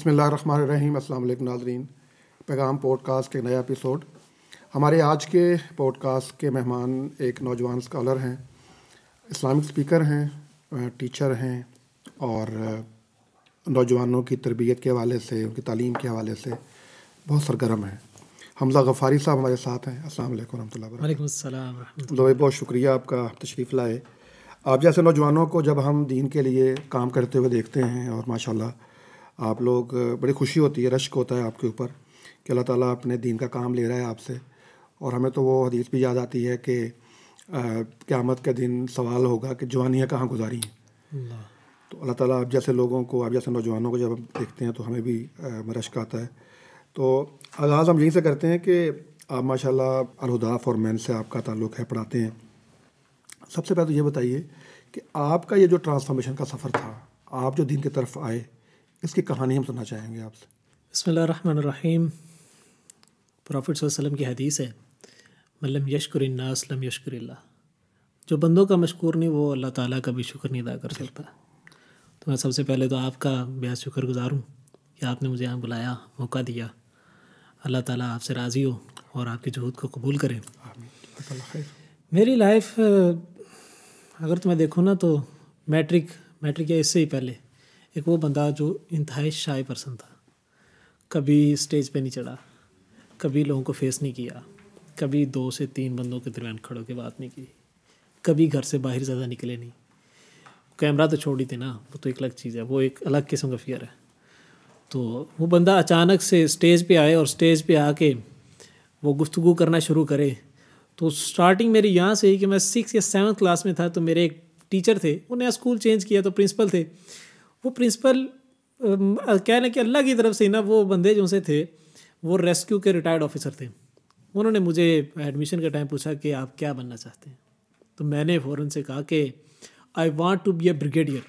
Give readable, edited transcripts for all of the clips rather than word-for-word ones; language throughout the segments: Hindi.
बिस्मिल्लाहिर्रहमानिर्रहीम। अस्सलाम वालेकुम नाज़रीन, पैगाम पॉडकास्ट के नया एपिसोड। हमारे आज के पॉडकास्ट के मेहमान एक नौजवान स्कॉलर हैं, इस्लामिक स्पीकर हैं, टीचर हैं और नौजवानों की तरबियत के हवाले से, उनकी तालीम के हवाले से बहुत सरगर्म हैं। हमज़ा गफ़ारी साहब हमारे साथ हैं। अस्सलाम वालेकुम रहमतुल्लाहि व बरकातहू। वालेकुम अस्सलाम रहमतुल्लाह। बहुत शुक्रिया आपका तशरीफ़ लाए। आप जैसे नौजवानों को जब हम दीन के लिए काम करते हुए देखते हैं और माशाल्लाह आप लोग, बड़ी खुशी होती है, रश्क होता है आपके ऊपर कि अल्लाह ताला अपने दीन का काम ले रहा है आपसे। और हमें तो वो हदीस भी याद आती है कि क़यामत के दिन सवाल होगा कि जवानियाँ कहाँ गुजारी हैं। तो अल्लाह ताला आप जैसे लोगों को, आप जैसे नौजवानों को जब हम देखते हैं तो हमें भी रश्क आता है। तो आगाज़ हम यहीं से करते हैं कि आप माशाल्लाह अल-हुदा फॉर मेन से आपका ताल्लुक़ है, पढ़ाते हैं। सबसे पहले तो ये बताइए कि आपका ये जो ट्रांसफॉर्मेशन का सफ़र था, आप जो दीन की तरफ आए, इसकी कहानी हम सुनना चाहेंगे आपसे। बिस्मिल्लाहिर्रहमानिर्रहीम। प्रॉफिट सल्लल्लाहु अलैहि वसल्लम की हदीस है, मल्लम यशकुरिन्नास लम यशकुरिल्लाह। जो बंदों का मशकूर नहीं, वो अल्लाह ताला का भी शुक्र नहीं अदा कर सकता। तो मैं सबसे पहले तो आपका बेहद शुक्रगुज़ार हूँ कि आपने मुझे यहाँ बुलाया, मौका दिया। अल्लाह ताला आपसे राज़ी हो और आपकी जुहूद को कबूल करे। मेरी लाइफ अगर तुम्हें देखो ना तो मैट्रिक या इससे ही पहले एक वो बंदा जो इंतहाई शाय पर्सन था। कभी स्टेज पे नहीं चढ़ा, कभी लोगों को फेस नहीं किया, कभी 2 से 3 बंदों के दरमियान खड़ों के बात नहीं की, कभी घर से बाहर ज़्यादा निकले नहीं। कैमरा तो छोड़ ही थे ना, वो तो एक अलग चीज़ है, वो एक अलग किस्म का फियर है। तो वो बंदा अचानक से स्टेज पे आए और स्टेज पे आके वो गुफ्तगू करना शुरू करे। तो स्टार्टिंग मेरी यहाँ से ही कि मैं 6 या 7 क्लास में था, तो मेरे एक टीचर थे, उन्हें स्कूल चेंज किया तो प्रिंसिपल थे। वो प्रिंसिपल कहने कि अल्लाह की तरफ से ना, वो बंदे जो से थे वो रेस्क्यू के रिटायर्ड ऑफिसर थे। उन्होंने मुझे एडमिशन के टाइम पूछा कि आप क्या बनना चाहते हैं। तो मैंने फ़ौरन से कहा कि I want to be a brigadier.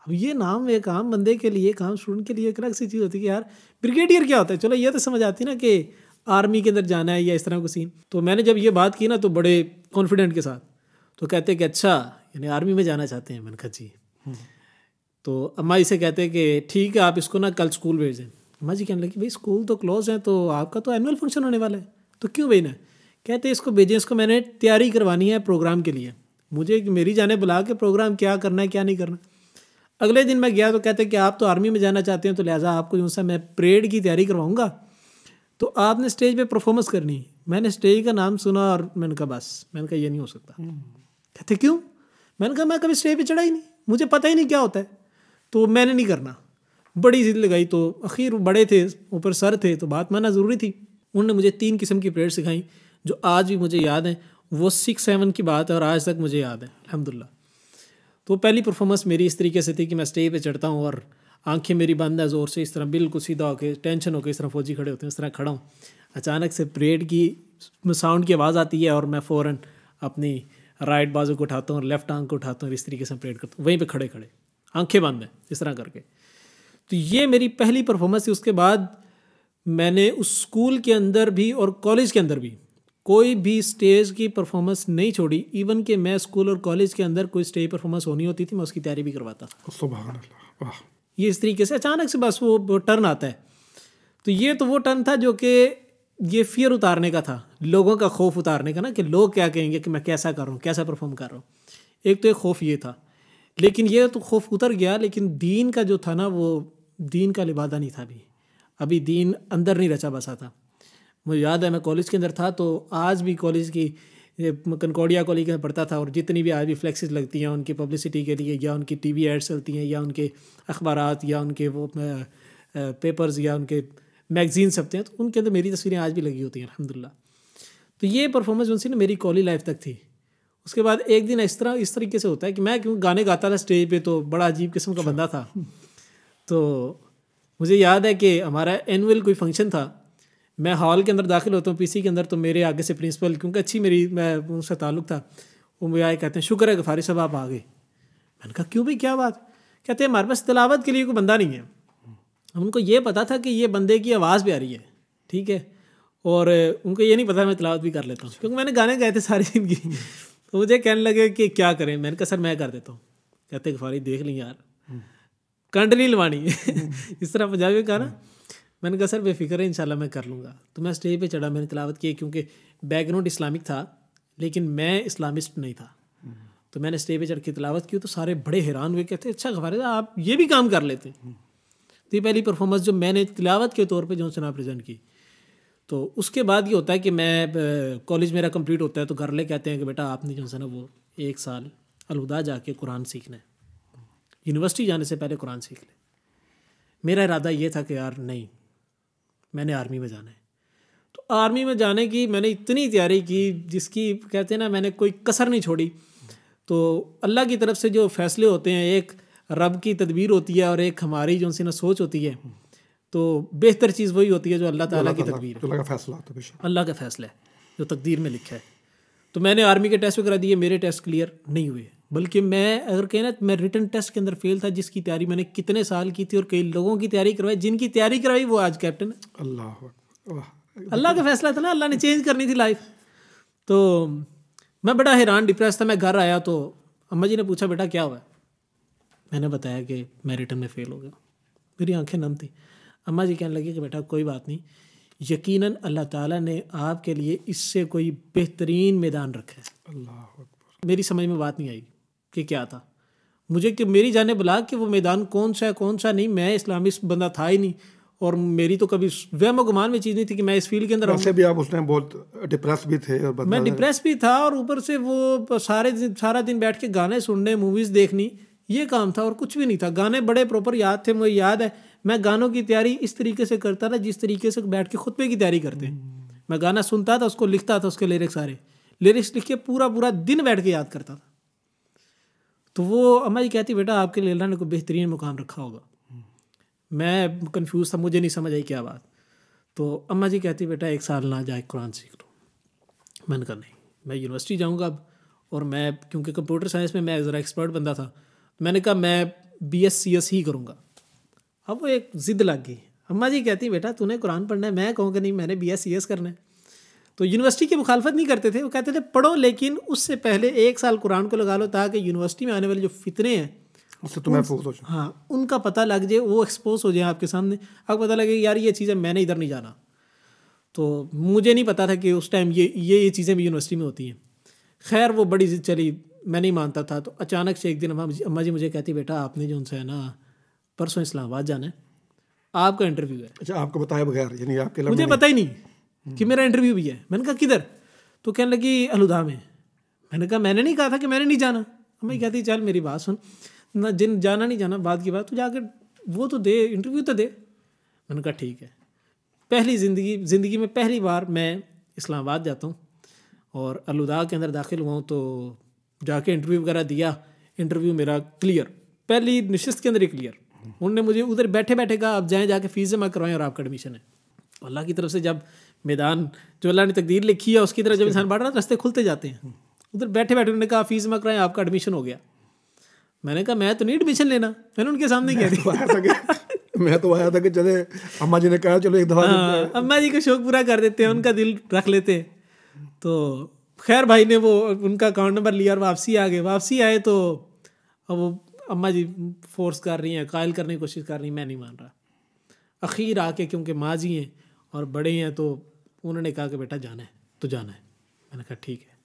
अब ये नाम एक आम बंदे के लिए, एक आम स्टूडेंट के लिए एक अलग सी चीज़ होती है कि यार ब्रिगेडियर क्या होता है। चलो ये तो समझ आती ना कि आर्मी के अंदर जाना है या इस तरह का सीन। तो मैंने जब ये बात की ना तो बड़े कॉन्फिडेंट के साथ तो कहते कि अच्छा यानी आर्मी में जाना चाहते हैं। मैंने कहा जी। तो अम्मा इसे कहते कि ठीक है, आप इसको ना कल स्कूल भेज दें। अम्मा जी कहने लगी भाई स्कूल तो क्लोज है, तो आपका तो एनुअल फंक्शन होने वाला है, तो क्यों भेजना। कहते इसको भेजें, इसको मैंने तैयारी करवानी है प्रोग्राम के लिए, मुझे मेरी जाने बुला के प्रोग्राम क्या करना है क्या नहीं करना। अगले दिन मैं गया तो कहते कि आप तो आर्मी में जाना चाहते हैं, तो लिहाजा आपको यूँ सा मैं परेड की तैयारी करवाऊँगा, तो आपने स्टेज पे परफॉर्मेंस करनी। मैंने स्टेज का नाम सुना और मैंने कहा बस, मैंने कहा ये नहीं हो सकता। कहते क्यों। मैंने कहा मैं कभी स्टेज पे चढ़ा ही नहीं, मुझे पता ही नहीं क्या होता है, तो मैंने नहीं करना। बड़ी जिद लगाई, तो आखिर बड़े थे, ऊपर सर थे, तो बात मानना ज़रूरी थी। उन्होंने मुझे 3 किस्म की परेड सिखाई जो आज भी मुझे याद है। वो 6-7 की बात है और आज तक मुझे याद है अल्हम्दुलिल्लाह। तो पहली परफॉर्मेंस मेरी इस तरीके से थी कि मैं स्टेज पे चढ़ता हूँ और आंखें मेरी बंद है ज़ोर से, इस तरह बिल्कुल सीधा होकर, टेंशन होकर, इस तरह फौजी खड़े होते हैं इस तरह खड़ा हूँ। अचानक से परेड की साउंड की आवाज़ आती है और मैं फ़ौरन अपनी राइट बाजू को उठाता हूँ और लेफ्ट आंख को उठाता हूँ और इस तरीके से परेड करता हूँ, वहीं पे खड़े खड़े, आंखें बंद हैं इस तरह करके। तो ये मेरी पहली परफॉर्मेंस थी। उसके बाद मैंने उस स्कूल के अंदर भी और कॉलेज के अंदर भी कोई भी स्टेज की परफॉर्मेंस नहीं छोड़ी। इवन कि मैं स्कूल और कॉलेज के अंदर कोई स्टेज परफॉर्मेंस होनी होती थी, मैं उसकी तैयारी भी करवाता था। सुभान अल्लाह, वाह। ये इस तरीके से अचानक से बस वो टर्न आता है। तो ये तो वो टर्न था जो कि ये फियर उतारने का था, लोगों का खौफ उतारने का ना, कि लोग क्या कहेंगे कि मैं कैसा कर रहा हूँ, कैसा परफॉर्म कर रहा हूँ। एक तो एक खौफ ये था, लेकिन ये तो खौफ उतर गया। लेकिन दीन का जो था ना, वो दीन का लिबादा नहीं था अभी दीन अंदर नहीं रचा बसा था। मुझे याद है मैं कॉलेज के अंदर था, तो आज भी कॉलेज की कनकौड़िया कॉलेज में पढ़ता था, और जितनी भी आज भी फ्लेक्सेस लगती हैं उनकी पब्लिसिटी के लिए, या उनकी टीवी एड्स चलती हैं, या उनके अखबारात, या उनके वो पेपर्स, या उनके मैगजीन छपते हैं, तो उनके अंदर मेरी तस्वीरें आज भी लगी होती हैं अल्हम्दुलिल्लाह। तो ये परफॉर्मेंस उनसे ना मेरी कॉलेज लाइफ तक थी। उसके बाद एक दिन इस तरीके से होता है कि मैं क्यों गाने गाता था स्टेज पे, तो बड़ा अजीब किस्म का बंदा था। तो मुझे याद है कि हमारा एनुअल कोई फंक्शन था, मैं हॉल के अंदर दाखिल होता हूँ पीसी के अंदर, तो मेरे आगे से प्रिंसिपल, क्योंकि अच्छी मैं उनसे ताल्लुक़ था, वो मुझे आए कहते हैं शुक्र है गफ़ारी साहब आप आ गए। मैंने कहा क्यों भाई क्या बात। कहते हैं हमारे पास तिलावत के लिए कोई बंदा नहीं है। उनको ये पता था कि ये बंदे की आवाज़ भी आ रही है, ठीक है, और उनको ये नहीं पता मैं तिलावत भी कर लेता हूँ, क्योंकि मैंने गाने गाए थे सारी ज़िंदगी। तो मुझे कहने लगे कि क्या करें। मैंने कहा सर मैं कर देता हूँ। कहते गफ़ारी देख लें यार, कंड नहीं लवानी इस तरह पंजाबी में कहा ना। मैंने कहा सर बेफिक्र है इंशाल्लाह मैं कर लूँगा। तो मैं स्टेज पे चढ़ा, मैंने तिलावत की, क्योंकि बैकग्राउंड इस्लामिक था लेकिन मैं इस्लामिस्ट नहीं था। तो मैंने स्टेज पे चढ़ के तिलावत की तो सारे बड़े हैरान हुए, कहते अच्छा गफ्फार साहब आप ये भी काम कर लेते हैं। तो ये पहली परफॉर्मेंस जो मैंने तिलावत के तौर पे जो सुना प्रेजेंट की। तो उसके बाद ये होता है कि मैं कॉलेज मेरा कंप्लीट होता है तो घर ले कहते हैं कि बेटा आपने जो है ना वो 1 साल अलहुदा जाके कुरान सीखना है, यूनिवर्सिटी जाने से पहले कुरान सीख ले। मेरा इरादा ये था कि यार नहीं, मैंने आर्मी में जाना है। तो आर्मी में जाने की मैंने इतनी तैयारी की जिसकी कहते हैं ना मैंने कोई कसर नहीं छोड़ी। तो अल्लाह की तरफ से जो फ़ैसले होते हैं, एक रब की तदबीर होती है और एक हमारी जो सी ना सोच होती है, तो बेहतर चीज़ वही होती है जो अल्लाह ताला की तदबीर है, अल्लाह का फैसला होता है, अल्लाह का फ़ैसला है जो तकदीर में लिखा है। तो मैंने आर्मी के टेस्ट वगैरह दिए, मेरे टेस्ट क्लियर नहीं हुए, बल्कि मैं अगर कहें ना मैं रिटन टेस्ट के अंदर फेल था, जिसकी तैयारी मैंने कितने साल की थी और कई लोगों की तैयारी करवाई, जिनकी तैयारी करवाई वो आज कैप्टन है। अल्लाह का फैसला था ना, अल्लाह ने चेंज करनी थी लाइफ। तो मैं बड़ा हैरान डिप्रेस था। मैं घर आया तो अम्मा जी ने पूछा बेटा क्या हुआ है। मैंने बताया कि मैं रिटन में फ़ेल हो गया। मेरी आंखें नम थी। अम्मा जी कहने लगी कि बेटा कोई बात नहीं, यकीनन अल्लाह ताला ने आपके लिए इससे कोई बेहतरीन मैदान रखा है। अल्लाह। मेरी समझ में बात नहीं आई कि क्या था मुझे, कि मेरी जाने बुला कि वो मैदान कौन सा है कौन सा नहीं। मैं इस्लामिस्ट बंदा था ही नहीं और मेरी तो कभी वहम गुमान में चीज़ नहीं थी कि मैं इस फील्ड के अंदर। वैसे भी आप उस टाइम बहुत डिप्रेस भी थे और मैं डिप्रेस भी था और ऊपर से वो सारा दिन बैठ के गाने सुनने, मूवीज़ देखनी, ये काम था और कुछ भी नहीं था। गाने बड़े प्रॉपर याद थे, मुझे याद है मैं गानों की तैयारी इस तरीके से करता था जिस तरीके से बैठ के खुतबे की तैयारी करते हैं। मैं गाना सुनता था, उसको लिखता था, उसके लिरिक्स लिख के पूरा दिन बैठ के याद करता था। तो वो अम्मा जी कहती बेटा आपके लिए अल्लाह ने कोई बेहतरीन मुकाम रखा होगा। मैं कंफ्यूज था, मुझे नहीं समझ आई क्या बात। तो अम्मा जी कहती बेटा 1 साल ना जाए कुरान सीख लो। मैंने कहा नहीं, मैं यूनिवर्सिटी जाऊंगा अब, और मैं क्योंकि कंप्यूटर साइंस में मैं ज़रा एक्सपर्ट बंदा था, मैंने कहा मैं BScs ही करूँगा। अब वो एक ज़िद लग गई। अम्मा जी कहती बेटा तूने कुरान पढ़ना है, मैं कहूँगा नहीं मैंने BScs करना है। तो यूनिवर्सिटी की मुखालफत नहीं करते थे, वो कहते थे पढ़ो लेकिन उससे पहले 1 साल कुरान को लगा लो ताकि यूनिवर्सिटी में आने वाले जो फितने हैं उससे तुम्हें महफूज हो जाए। हाँ, उनका पता लग जाए, वो एक्सपोज हो जाए आपके सामने, आपको पता लगे यार ये चीज़ें मैंने इधर नहीं जाना। तो मुझे नहीं पता था कि उस टाइम ये चीज़ें भी यूनिवर्सिटी में होती हैं। खैर वो बड़ी जिद चली, मैं नहीं मानता था। तो अचानक से एक दिन अम्मा जी मुझे कहती बेटा आपने जो उनसे है ना परसों इस्लामाबाद जाना है, आपका इंटरव्यू है। अच्छा, आपको बताया बगैर, यानी आपके मुझे पता ही नहीं कि मेरा इंटरव्यू भी है। मैंने कहा किधर? तो कहने लगी अलहुदा में। मैंने कहा मैंने नहीं कहा था कि मैंने नहीं जाना। अम्मा कहती चल मेरी बात सुन, ना जिन जाना नहीं जाना बात की बात, तो जाकर वो तो दे, इंटरव्यू तो दे। मैंने कहा ठीक है। पहली ज़िंदगी में पहली बार मैं इस्लामाबाद जाता हूँ और अलहुदा के अंदर दाखिल हुआ हूँ। तो जाके इंटरव्यू वगैरह दिया, इंटरव्यू मेरा क्लियर, पहली नशिस्त के अंदर ही क्लियर। उन्होंने मुझे उधर बैठे बैठे कहा आप जाएँ, जाके फ़ीस जमा करवाएं और आपका एडमिशन है। अल्लाह की तरफ से जब मैदान जो अल्लाह ने तकदीर लिखी है उसकी तरफ जब इंसान बढ़ रहा है रास्ते खुलते जाते हैं। उधर बैठे बैठे उन्होंने कहा फ़ीस जमा कराएं आपका एडमिशन हो गया। मैंने कहा मैं तो नहीं एडमिशन लेना, मैंने उनके सामने कह दिया। मैं तो आया था कि चले अम्मा जी ने कहा चलो एक दफ़ा। अम्मा जी का शौक पूरा कर देते हैं, उनका दिल रख लेते हैं। तो खैर भाई ने वो उनका अकाउंट नंबर लिया और वापसी आ गए। वापसी आए तो अब वो अम्मा जी फोर्स कर रही हैं, कायल करने की कोशिश कर रही हैं, मैं नहीं मान रहा। आखिर आके क्योंकि माँ जी हैं और बड़े हैं तो उन्होंने कहा कि बेटा जाना है तो जाना है। मैंने कहा ठीक है,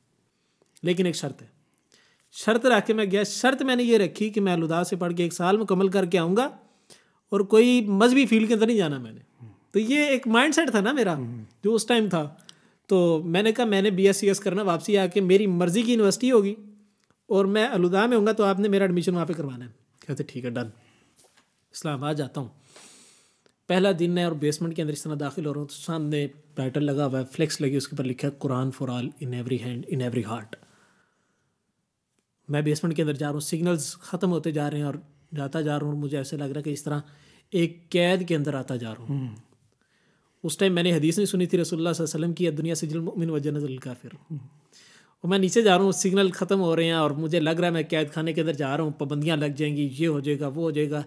लेकिन एक शर्त है। शर्त रख के मैं गया। शर्त मैंने ये रखी कि मैं अलहुदा से पढ़ के 1 साल मुकम्मल करके आऊँगा और कोई मजहबी फील्ड के अंदर नहीं जाना मैंने। तो ये एक माइंड सेट था ना मेरा जो उस टाइम था। तो मैंने कहा मैंने BScs करना, वापसी आके मेरी मर्ज़ी की यूनिवर्सिटी होगी और मैं अलहुदा में होऊंगा तो आपने मेरा एडमिशन वहाँ पे करवाना है। कहते ठीक है डन। इस्लामाबाद जाता हूँ, पहला दिन है और बेसमेंट के अंदर इस तरह दाखिल हो रहा हूँ तो सामने टाइटल लगा हुआ है, फ्लेक्स लगी, उसके ऊपर लिखा है Quran for all in every hand in every heart. मैं बेसमेंट के अंदर जा रहा हूँ, सिग्नल्स ख़त्म होते जा रहे हैं और जाता जा रहा हूँ। मुझे ऐसे लग रहा है कि इस तरह एक कैद के अंदर आता जा रहा हूँ। उस टाइम मैंने हदीस नहीं सुनी थी रसूलुल्लाह सल्लल्लाहु अलैहि वसल्लम की, दुनिया सिजनुल मुमिन व जन्नतुल काफिर। और मैं नीचे जा रहा हूँ, सिग्नल ख़त्म हो रहे हैं और मुझे लग रहा है मैं कैद खाने के अंदर जा रहा हूँ, पाबंदियाँ लग जाएंगी, ये हो जाएगा वो हो जाएगा,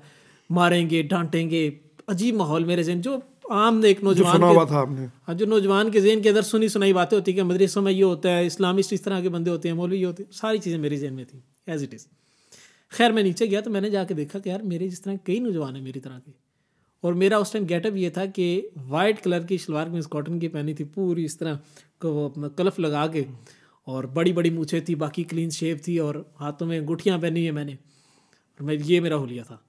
मारेंगे डांटेंगे। अजीब माहौल मेरे जहन, जो आम एक नौजवान के, जो नौजवान के जहन के अंदर सुनी सुनाई बातें होती कि मदरसों में ये होता है, इस्लामिस्ट इस तरह के बंदे होते हैं, मौलवी होते हैं, सारी चीज़ें मेरे जहन में थी एज इट इज़। खैर मैं नीचे गया तो मैंने जाके देखा कि यार मेरे जिस तरह कई नौजवान हैं मेरी तरह के, और मेरा उस टाइम गेटअप ये था कि वाइट कलर की शलवार कमीज कॉटन की पहनी थी पूरी इस तरह को कलफ लगा के, और बड़ी बड़ी मूछें थी, बाकी क्लीन शेव थी, और हाथों में अंगूठियाँ पहनी है मैंने, और मैं ये मेरा हुलिया था।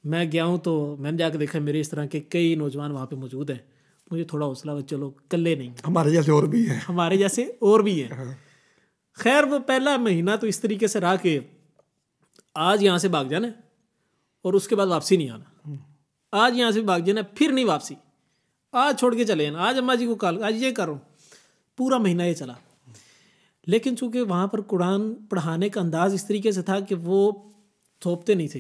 मैं गया हूँ तो मैंने जाकर देखा मेरे इस तरह के कई नौजवान वहाँ पे मौजूद हैं। मुझे थोड़ा हौसला हुआ, चलो कल्ले नहीं, हमारे जैसे और भी हैं। हमारे जैसे और भी हैं। खैर वो पहला महीना तो इस तरीके से रहा कि आज यहाँ से भाग जाना और उसके बाद वापसी नहीं आना, आज यहाँ से भाग जाना फिर नहीं वापसी, आज छोड़ के चले जाना, आज अम्मा जी को कॉल, आज ये करो। पूरा महीना ये चला। लेकिन चूंकि वहाँ पर कुरान पढ़ाने का अंदाज़ इस तरीके से था कि वो थोपते नहीं थे,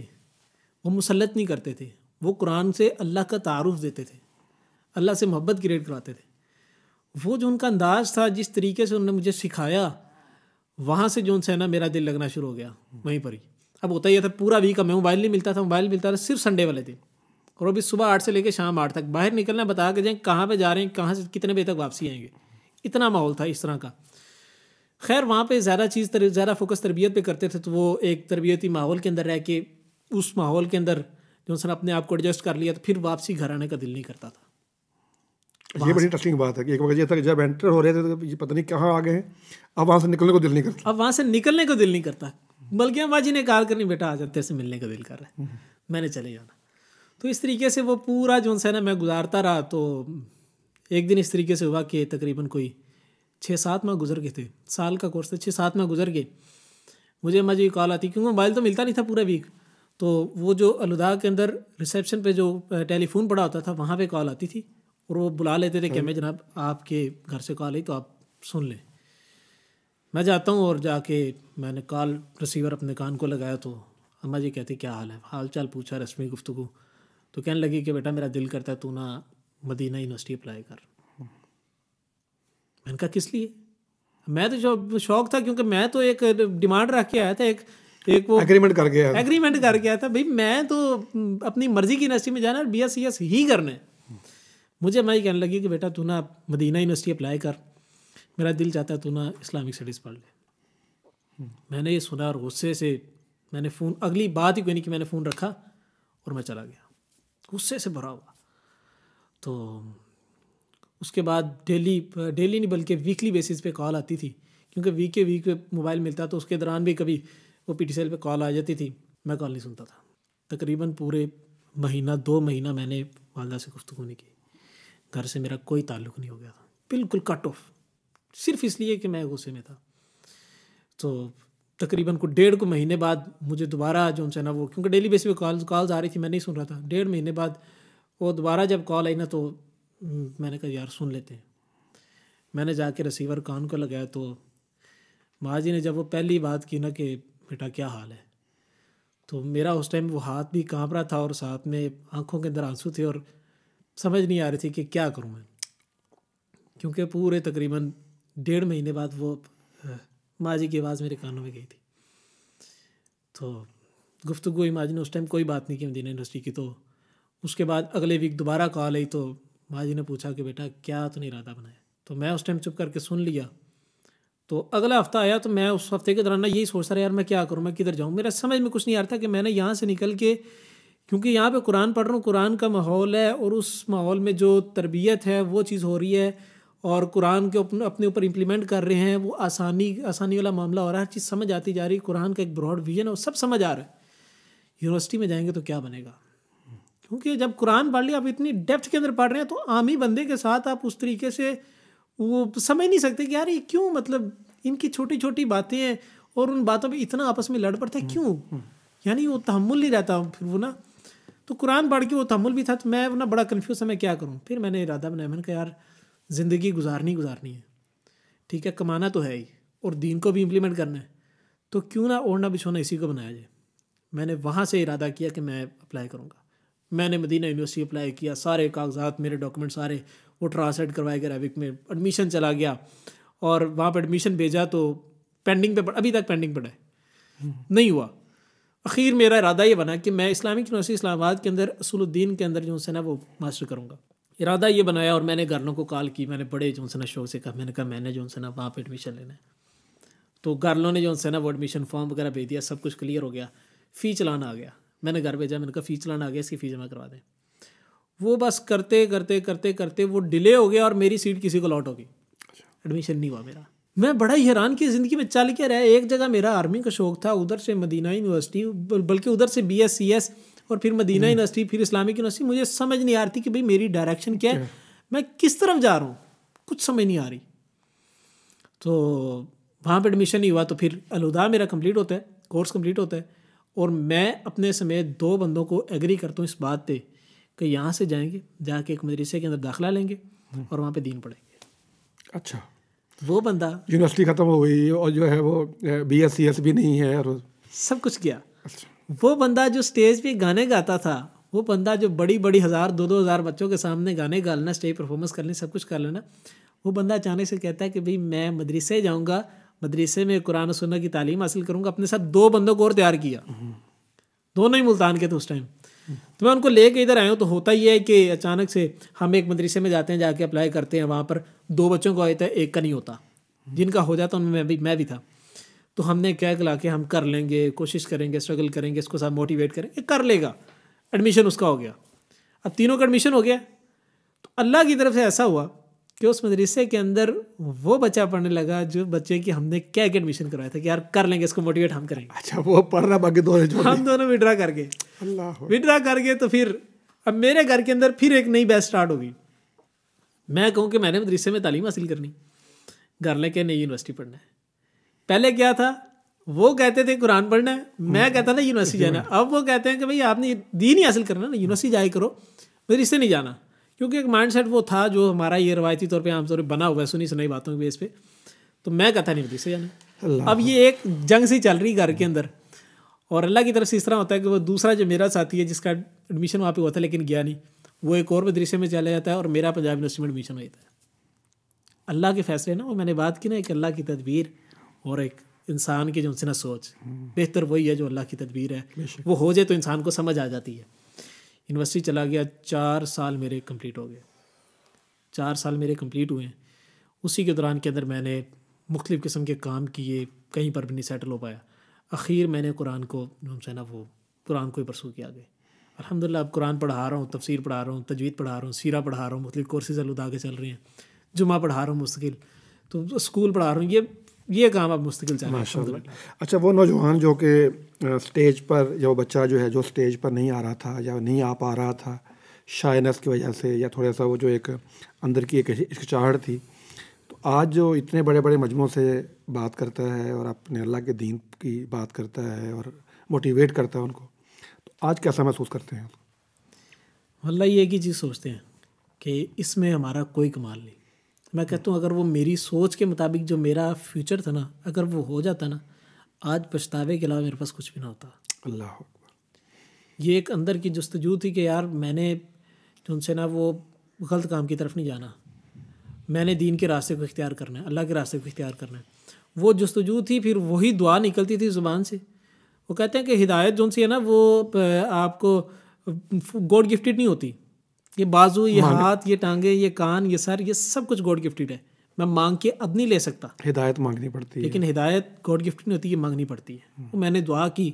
वो मुसल्लत नहीं करते थे, वो कुरान से अल्लाह का तारुफ देते थे, अल्लाह से मोहब्बत क्रिएट करवाते थे। वो जो उनका अंदाज़ था, जिस तरीके से उन्होंने मुझे सिखाया, वहाँ से जो उनसे ना मेरा दिल लगना शुरू हो गया वहीं पर ही। अब होता ही था पूरा वीक हमें मोबाइल नहीं मिलता था, मोबाइल मिलता था सिर्फ संडे वाले दिन, और अभी सुबह 8 से लेकर शाम 8 तक बाहर निकलना, बता के जाएँ कहाँ पे जा रहे हैं, कहाँ से कितने बजे तक वापसी आएंगे, इतना माहौल था इस तरह का। खैर वहाँ पे ज़्यादा फोकस तरबियत पे करते थे, तो वो एक तरबियती माहौल के अंदर रह के उस माहौल के अंदर जो सर अपने आप को एडजस्ट कर लिया, तो फिर वापसी घर आने का दिल नहीं करता था। ये बड़ी इंटरेस्टिंग बात है कि एक वक्त ये था कि जब एंटर हो रहे थे तो ये पता नहीं कहाँ आ गए हैं, अब वहाँ से निकलने को दिल नहीं करता। अब वहाँ से निकलने को दिल नहीं करता, बल्कि अम्मा जी ने कहा करनी बेटा आज तेरे से मिलने का दिल कर रहा है, मैंने चले जाना। तो इस तरीके से वो पूरा जो है ना मैं गुजारता रहा। तो एक दिन इस तरीके से हुआ कि तकरीबन कोई 6-7 माह गुजर गए थे, साल का कोर्स था, 6-7 माह गुजर गए। मुझे अम्मा जी की कॉल आती, क्योंकि मोबाइल तो मिलता नहीं था पूरा वीक, तो वो जो अलुदा के अंदर रिसेप्शन पे जो टेलीफोन पड़ा होता था वहाँ पे कॉल आती थी, और वो बुला लेते थे कि मैं जनाब आपके घर से कॉल आई तो आप सुन लें। मैं जाता हूँ और जाके मैंने कॉल रिसीवर अपने कान को लगाया, तो अम्मा जी कहती क्या हाल है, हाल चाल पूछा, रस्मी गुफ्तगू। तो कहने लगी कि बेटा मेरा दिल करता है तू ना मदीना यूनिवर्सिटी अप्लाई कर। मैंने कहा किस लिए? मैं तो शौक था, क्योंकि मैं तो एक डिमांड रख के आया था, एक वो एग्रीमेंट करके आया था भाई, मैं तो अपनी मर्जी की यूनिवर्सिटी में जाना, BSc ही करना है। मुझे मैं कहने लगी कि बेटा तू ना मदीना यूनिवर्सिटी अप्लाई कर, मेरा दिल चाहता है तू ना इस्लामिक स्टडीज़ पढ़ ले। मैंने ये सुना और गुस्से से मैंने फ़ोन, अगली बात ही कोई नहीं कि मैंने फ़ोन रखा और मैं चला गया, गुस्से से भरा हुआ। तो उसके बाद डेली नहीं बल्कि वीकली बेसिस पे कॉल आती थी, क्योंकि वीक पे मोबाइल मिलता, तो उसके दौरान भी कभी वो PTCL पे कॉल आ जाती थी, मैं कॉल नहीं सुनता था। तकरीबन पूरे महीना 2 महीना मैंने वालदा से गुफ्तगू नहीं की, घर से मेरा कोई ताल्लुक़ नहीं हो गया था, बिल्कुल कट ऑफ, सिर्फ इसलिए कि मैं गुस्से में था। तो तकरीबन को 1.5 महीने बाद मुझे दोबारा जो है ना वो, क्योंकि डेली बेसिस पे कॉल्स आ रही थी, मैं नहीं सुन रहा था। 1.5 महीने बाद वो दोबारा जब कॉल आई ना, तो मैंने कहा यार सुन लेते हैं। मैंने जाके रिसीवर कान को लगाया, तो माँ जी ने जब वो पहली बात की ना कि बेटा क्या हाल है, तो मेरा उस टाइम वो हाथ भी काँप रहा था और साथ में आंखों के अंदर आंसू थे, और समझ नहीं आ रही थी कि क्या करूँ मैं, क्योंकि पूरे तकरीबन 1.5 महीने बाद वो माँ जी की आवाज़ मेरे कानों में गई थी। तो गुफ्तगू हुई, माँ जी ने उस टाइम कोई बात नहीं की मदीना यूनिवर्सिटी की। तो उसके बाद अगले वीक दोबारा कॉल आई, तो माँ जी ने पूछा कि बेटा क्या तूने इरादा बनाया? तो मैं उस टाइम चुप करके सुन लिया। तो अगला हफ़्ता आया, तो मैं उस हफ्ते के दौरान ना यही सोचता रहा यार मैं क्या करूँ, मैं किधर जाऊँ, मेरा समझ में कुछ नहीं आ रहा था कि मैंने यहाँ से निकल के, क्योंकि यहाँ पे कुरान पढ़ रहा हूँ, कुरान का माहौल है, और उस माहौल में जो तरबियत है वो चीज़ हो रही है, और कुरान के अपने ऊपर इम्प्लीमेंट कर रहे हैं, वो आसानी वाला मामला हो रहा है, हर चीज़ समझ आती जा रही है, कुरान का एक ब्रॉड विजन है, वो सब समझ आ रहा है। यूनिवर्सिटी में जाएंगे तो क्या बनेगा, क्योंकि जब कुरान पढ़ लिया, आप इतनी डेप्थ के अंदर पढ़ रहे हैं, तो आम ही बंदे के साथ आप उस तरीके से वो समझ नहीं सकते कि यार ये क्यों, मतलब इनकी छोटी छोटी बातें हैं और उन बातों पे इतना आपस में लड़ पड़ता है क्यों, यानी वो तहम्मुल नहीं रहता फिर वो ना। तो कुरान पढ़ के वो तहम्मुल भी था, तो मैं ना बड़ा कन्फ्यूज़ था मैं क्या करूँ। फिर मैंने इरादा बनाया, मैंने कहा यार ज़िंदगी गुजारनी है, ठीक है, कमाना तो है ही और दीन को भी इम्प्लीमेंट करना है, तो क्यों ना ओढ़ना बिछोना इसी को बनाया जाए। मैंने वहाँ से इरादा किया कि मैं अप्लाई करूँगा। मैंने मदीना यूनिवर्सिटी अप्लाई किया, सारे कागजात मेरे डॉक्यूमेंट सारे वो ट्रांसलेट करवाए गए अरबिक में, एडमिशन चला गया और वहाँ पर एडमिशन भेजा तो पेंडिंग पे, अभी तक पेंडिंग पड़ा है, नहीं हुआ। आखिर मेरा इरादा ये बना कि मैं इस्लामिक यूनिवर्सिटी इस्लामाबाद के अंदर असुलुद्दीन के अंदर जो है ना वो मास्टर करूँगा। इरादा ये बनाया और मैंने घर वालों को कॉल की, मैंने बड़े जो है ना शौक से कहा, मैंने कहा मैंने जो है ना वहाँ पर एडमिशन लेना है। तो घर वालों ने जो है ना वो एडमिशन फॉर्म वगैरह भेज दिया, सब कुछ क्लियर हो गया। फ़ी चलान आ गया, मैंने घर भेजा, मैंने कहा फ़ी चलान आ गया, इसकी फ़ी जमा करवा दें। वो बस करते करते करते करते वो डिले हो गया और मेरी सीट किसी को लॉट हो गई, एडमिशन नहीं हुआ मेरा। मैं बड़ा ही हैरान कि ज़िंदगी में चल क्या रहा है। एक जगह मेरा आर्मी का शौक़ था, उधर से मदीना यूनिवर्सिटी, बल्कि उधर से BScs और फिर मदीना यूनिवर्सिटी, फिर इस्लामिक यूनिवर्सिटी। मुझे समझ नहीं आ रही थी कि भाई मेरी डायरेक्शन क्या है, मैं किस तरफ जा रहा हूँ, कुछ समझ नहीं आ रही। तो वहाँ पर एडमिशन नहीं हुआ। तो फिर अलहुदा मेरा कंप्लीट होता है, कोर्स कंप्लीट होता है, और मैं अपने समेत 2 बंदों को एग्री करता हूँ इस बात पे कि यहाँ से जाएंगे, जाके एक मदरसे के अंदर दाखिला लेंगे और वहाँ पे दीन पढ़ेंगे। अच्छा, वो बंदा यूनिवर्सिटी ख़त्म हो गई और जो है वो BScs भी नहीं है और सब कुछ किया। अच्छा, वो बंदा जो स्टेज पे गाने गाता था, वो बंदा जो बड़ी बड़ी 1000 2-2 हज़ार बच्चों के सामने गाने गा लेना, स्टेज परफॉर्मेंस कर लेना, सब कुछ कर लेना, वो बंदा अचानक से कहता है कि भाई मैं मदरसे जाऊँगा, मदरसे में कुरान और सुन्नत की तालीम हासिल करूँगा। अपने साथ 2 बंदों को और तैयार किया, दोनों ही मुल्तान के थे उस टाइम। तो मैं उनको लेके इधर आया हूँ। तो होता ही है कि अचानक से हम एक मदरसे में जाते हैं, जाके अप्लाई करते हैं, वहाँ पर 2 बच्चों को आता है, 1 का नहीं होता। जिनका हो जाता उनमें मैं भी था। तो हमने क्या ला के हम कर लेंगे, कोशिश करेंगे, स्ट्रगल करेंगे, इसको साथ मोटिवेट करेंगे, कर लेगा। एडमिशन उसका हो गया। अब तीनों का एडमिशन हो गया। तो अल्लाह की तरफ से ऐसा हुआ कि उस मदरसे के अंदर वो बच्चा पढ़ने लगा जो बच्चे की हमने क्या एडमिशन करवाया था कि यार कर लेंगे, इसको मोटिवेट हम करेंगे। अच्छा, वो पढ़ रहा, बाकी हम दोनों विड्रा कर गए। विड्रा कर गए। तो फिर अब मेरे घर के अंदर फिर एक नई बैच स्टार्ट हो गई। मैं कहूँ कि मैंने मदरसे में तालीम हासिल करनी, घर लेके नई यूनिवर्सिटी पढ़ना है। पहले क्या था, वो कहते थे कुरान पढ़ना है, मैं कहता था यूनिवर्सिटी जाना है। अब वो कहते हैं कि भाई आपने दीन ही हासिल करना ना, यूनिवर्सिटी जाया करो, मदरसे नहीं जाना। क्योंकि एक माइंडसेट वो था जो हमारा ये रवायती तौर पे आमतौर पे बना हुआ है, सुनी सुनाई बातों के बेस पे। तो मैं कहता नहीं मदरसे जाना। अब ये एक जंग सी चल रही घर के अंदर, और अल्लाह की तरफ से इस तरह होता है कि वो दूसरा जो मेरा साथी है जिसका एडमिशन वहाँ पे हुआ था लेकिन गया नहीं, वो एक और मदरसे में चला जाता है और मेरा पंजाब यूनिवर्सिटी में एडमिशन हो जाता है। अल्लाह के फैसले ना, वो मैंने बात की ना, एक अल्लाह की तदबीर और एक इंसान की जो उनसे ना सोच, बेहतर वही है जो अल्लाह की तदबीर है। वो हो जाए तो इंसान को समझ आ जाती है। यूनिवर्सिटी चला गया, 4 साल मेरे कंप्लीट हो गए। 4 साल मेरे कंप्लीट हुए हैं। उसी के दौरान के अंदर मैंने मुख्तलिफ़ किस्म के काम किए, कहीं पर भी नहीं सेटल हो पाया। आखिर मैंने कुरान को जो है ना वो कुरान को ही परसू किया गया। अल्हम्दुलिल्लाह अब कुरान पढ़ा रहा हूँ, तफसीर पढ़ा रहा हूँ, तजवीद पढ़ा रहा हूँ, सीरा पढ़ा रहा हूँ, मुख्तलिफ़ कोर्सेज अलुदा के चल रहे हैं, जुमा पढ़ा रहा हूँ मुस्तकिल, तो स्कूल पढ़ा रहा हूँ। ये काम अब मुस्तकिल चल रहा है अल्हम्दुलिल्लाह। अच्छा, वो नौजवान जो कि स्टेज पर, जो बच्चा जो है जो स्टेज पर नहीं आ रहा था या नहीं आ पा रहा था शायनेस की वजह से, या थोड़ा सा वो जो एक अंदर की एक हिचकिचाहट थी, तो आज जो इतने बड़े बड़े मजमों से बात करता है और अपने अल्लाह के दीन की बात करता है और मोटिवेट करता है उनको, तो आज कैसा महसूस करते हैं? अल्लाह ये एक ही चीज़ सोचते हैं कि इसमें हमारा कोई कमाल नहीं। मैं कहता हूँ अगर वो मेरी सोच के मुताबिक जो मेरा फ्यूचर था ना, अगर वो हो जाता ना, आज पछतावे के अलावा मेरे पास कुछ भी ना होता। अल्लाह अकबर। ये एक अंदर की जस्तजू थी कि यार मैंने जो उनसे ना वो गलत काम की तरफ नहीं जाना, मैंने दीन के रास्ते को इख्तियार करना है, अल्लाह के रास्ते को इख्तियार करना है। वो जस्तजू थी। फिर वही दुआ निकलती थी ज़ुबान से। वो कहते हैं कि हिदायत जो सी है ना, वो आपको गॉड गिफ्टेड नहीं होती। ये बाजू, ये हाथ, ये टांगे, ये कान, ये सर, ये सब कुछ गॉड गिफ्टेड है। मैं मांग के अब नहीं ले सकता, हिदायत मांगनी पड़ती है। लेकिन हिदायत गॉड गिफ्टेड नहीं होती, ये मांगनी पड़ती है। तो मैंने दुआ की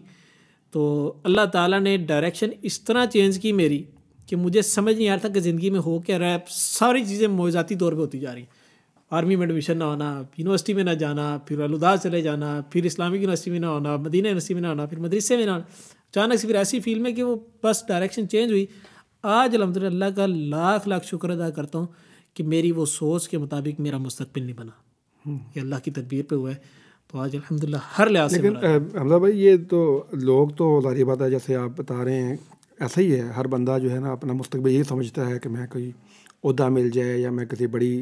तो अल्लाह ताला ने डायरेक्शन इस तरह चेंज की मेरी कि मुझे समझ नहीं आ रहा था कि ज़िंदगी में हो क्या रहा है। सारी चीज़ें मौज़ाती तौर पे होती जा रही। आर्मी में एडमिशन ना होना, यूनिवर्सिटी में ना जाना, फिर अलुदा चले जाना, फिर इस्लामिक यूनिवर्सिटी में ना होना, मदीना यूनिवर्सिटी में ना होना, फिर मदरसे में ना होना। अचानक से फिर ऐसी फील्ड में कि वो बस डायरेक्शन चेंज हुई। आज अल्हम्दुलिल्लाह का लाख लाख शुक्र अदा करता हूँ कि मेरी वो सोच के मुताबिक मेरा मुस्तकबिल नहीं बना, ये अल्लाह की तदबीर पे हुआ है। तो आज अल्हम्दुलिल्लाह हर लिहाज से। लेकिन हमजा भाई, ये तो लोग तो जाहिर बात है, जैसे आप बता रहे हैं, ऐसा ही है। हर बंदा जो है ना अपना मुस्तकबिल ये समझता है कि मैं कोई ओहदा मिल जाए या मैं किसी बड़ी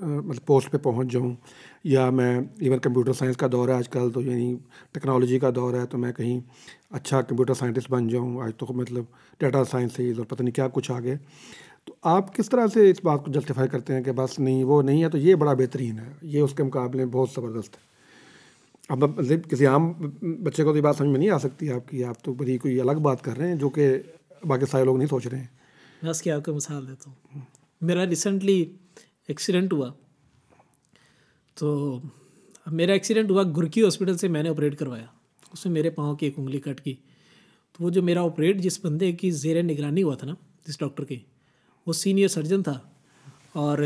मतलब पोस्ट पे पहुंच जाऊं, या मैं इवन कंप्यूटर साइंस का दौर है आजकल, तो यानी टेक्नोलॉजी का दौर है, तो मैं कहीं अच्छा कंप्यूटर साइंटिस्ट बन जाऊं। आज तो मतलब डाटा साइंस से और पता नहीं क्या कुछ आगे। तो आप किस तरह से इस बात को जस्टिफाई करते हैं कि बस नहीं, वो नहीं है तो ये बड़ा बेहतरीन है, ये उसके मुकाबले बहुत ज़बरदस्त है? अब मतलब किसी आम बच्चे को तो ये बात समझ में नहीं आ सकती आपकी, आप तो बड़ी कोई अलग बात कर रहे हैं जो कि बाकी सारे लोग नहीं सोच रहे हैं। मैं उसकी आपको मिसाल देता हूँ। मेरा रिसेंटली एक्सीडेंट हुआ। तो मेरा एक्सीडेंट हुआ, गुरकी हॉस्पिटल से मैंने ऑपरेट करवाया। उसमें मेरे पाँव की एक उंगली कट गई। तो वो जो मेरा ऑपरेट जिस बंदे की ज़ेर निगरानी हुआ था ना, जिस डॉक्टर की, वो सीनियर सर्जन था। और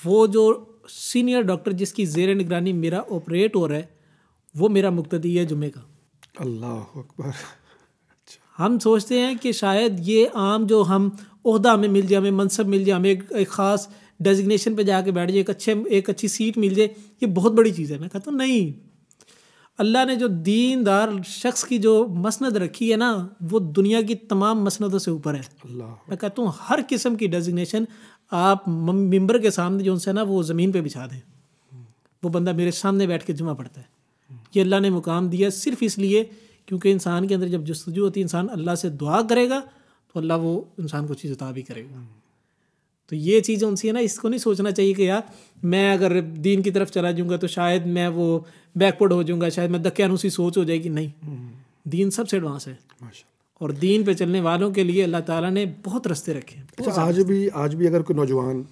वो जो सीनियर डॉक्टर जिसकी ज़ेर निगरानी मेरा ऑपरेट हो रहा है, वो मेरा मुक्तदी है जुम्मे का। अल्लाह अकबर। हम सोचते हैं कि शायद ये आम जो हम ओहदा हमें मिल जाए, हमें मनसब मिल जाए, हमें एक ख़ास डेजिग्नेशन पे जाके बैठ जाए, एक अच्छी सीट मिल जाए, ये बहुत बड़ी चीज़ है। मैं कहता हूँ नहीं, अल्लाह ने जो दीनदार शख्स की जो मसनद रखी है ना, वो दुनिया की तमाम मसनदों से ऊपर है। मैं कहता हूँ हर किस्म की डेजिग्नेशन आप मिंबर के सामने जो उनसे ना वो ज़मीन पे बिछा दें, वो बंदा मेरे सामने बैठ के जुमा पढ़ता है। ये अल्लाह ने मुकाम दिया सिर्फ इसलिए क्योंकि इंसान के अंदर जब जस्तजू होती है, इंसान अल्लाह से दुआ करेगा तो अल्लाह वो इंसान को चीज़ अता भी करेगा। तो ये चीज़ उनसी है ना, इसको नहीं सोचना चाहिए कि यार मैं अगर दीन की तरफ चला जाऊँगा तो शायद मैं वो बैकवर्ड हो जाऊँगा, शायद मैं दक्यानुसी सोच हो जाएगी। नहीं, दीन सबसे एडवांस है और दीन पे चलने वालों के लिए अल्लाह ताला ने बहुत रास्ते रखे हैं। अच्छा, आज भी अगर कोई नौजवान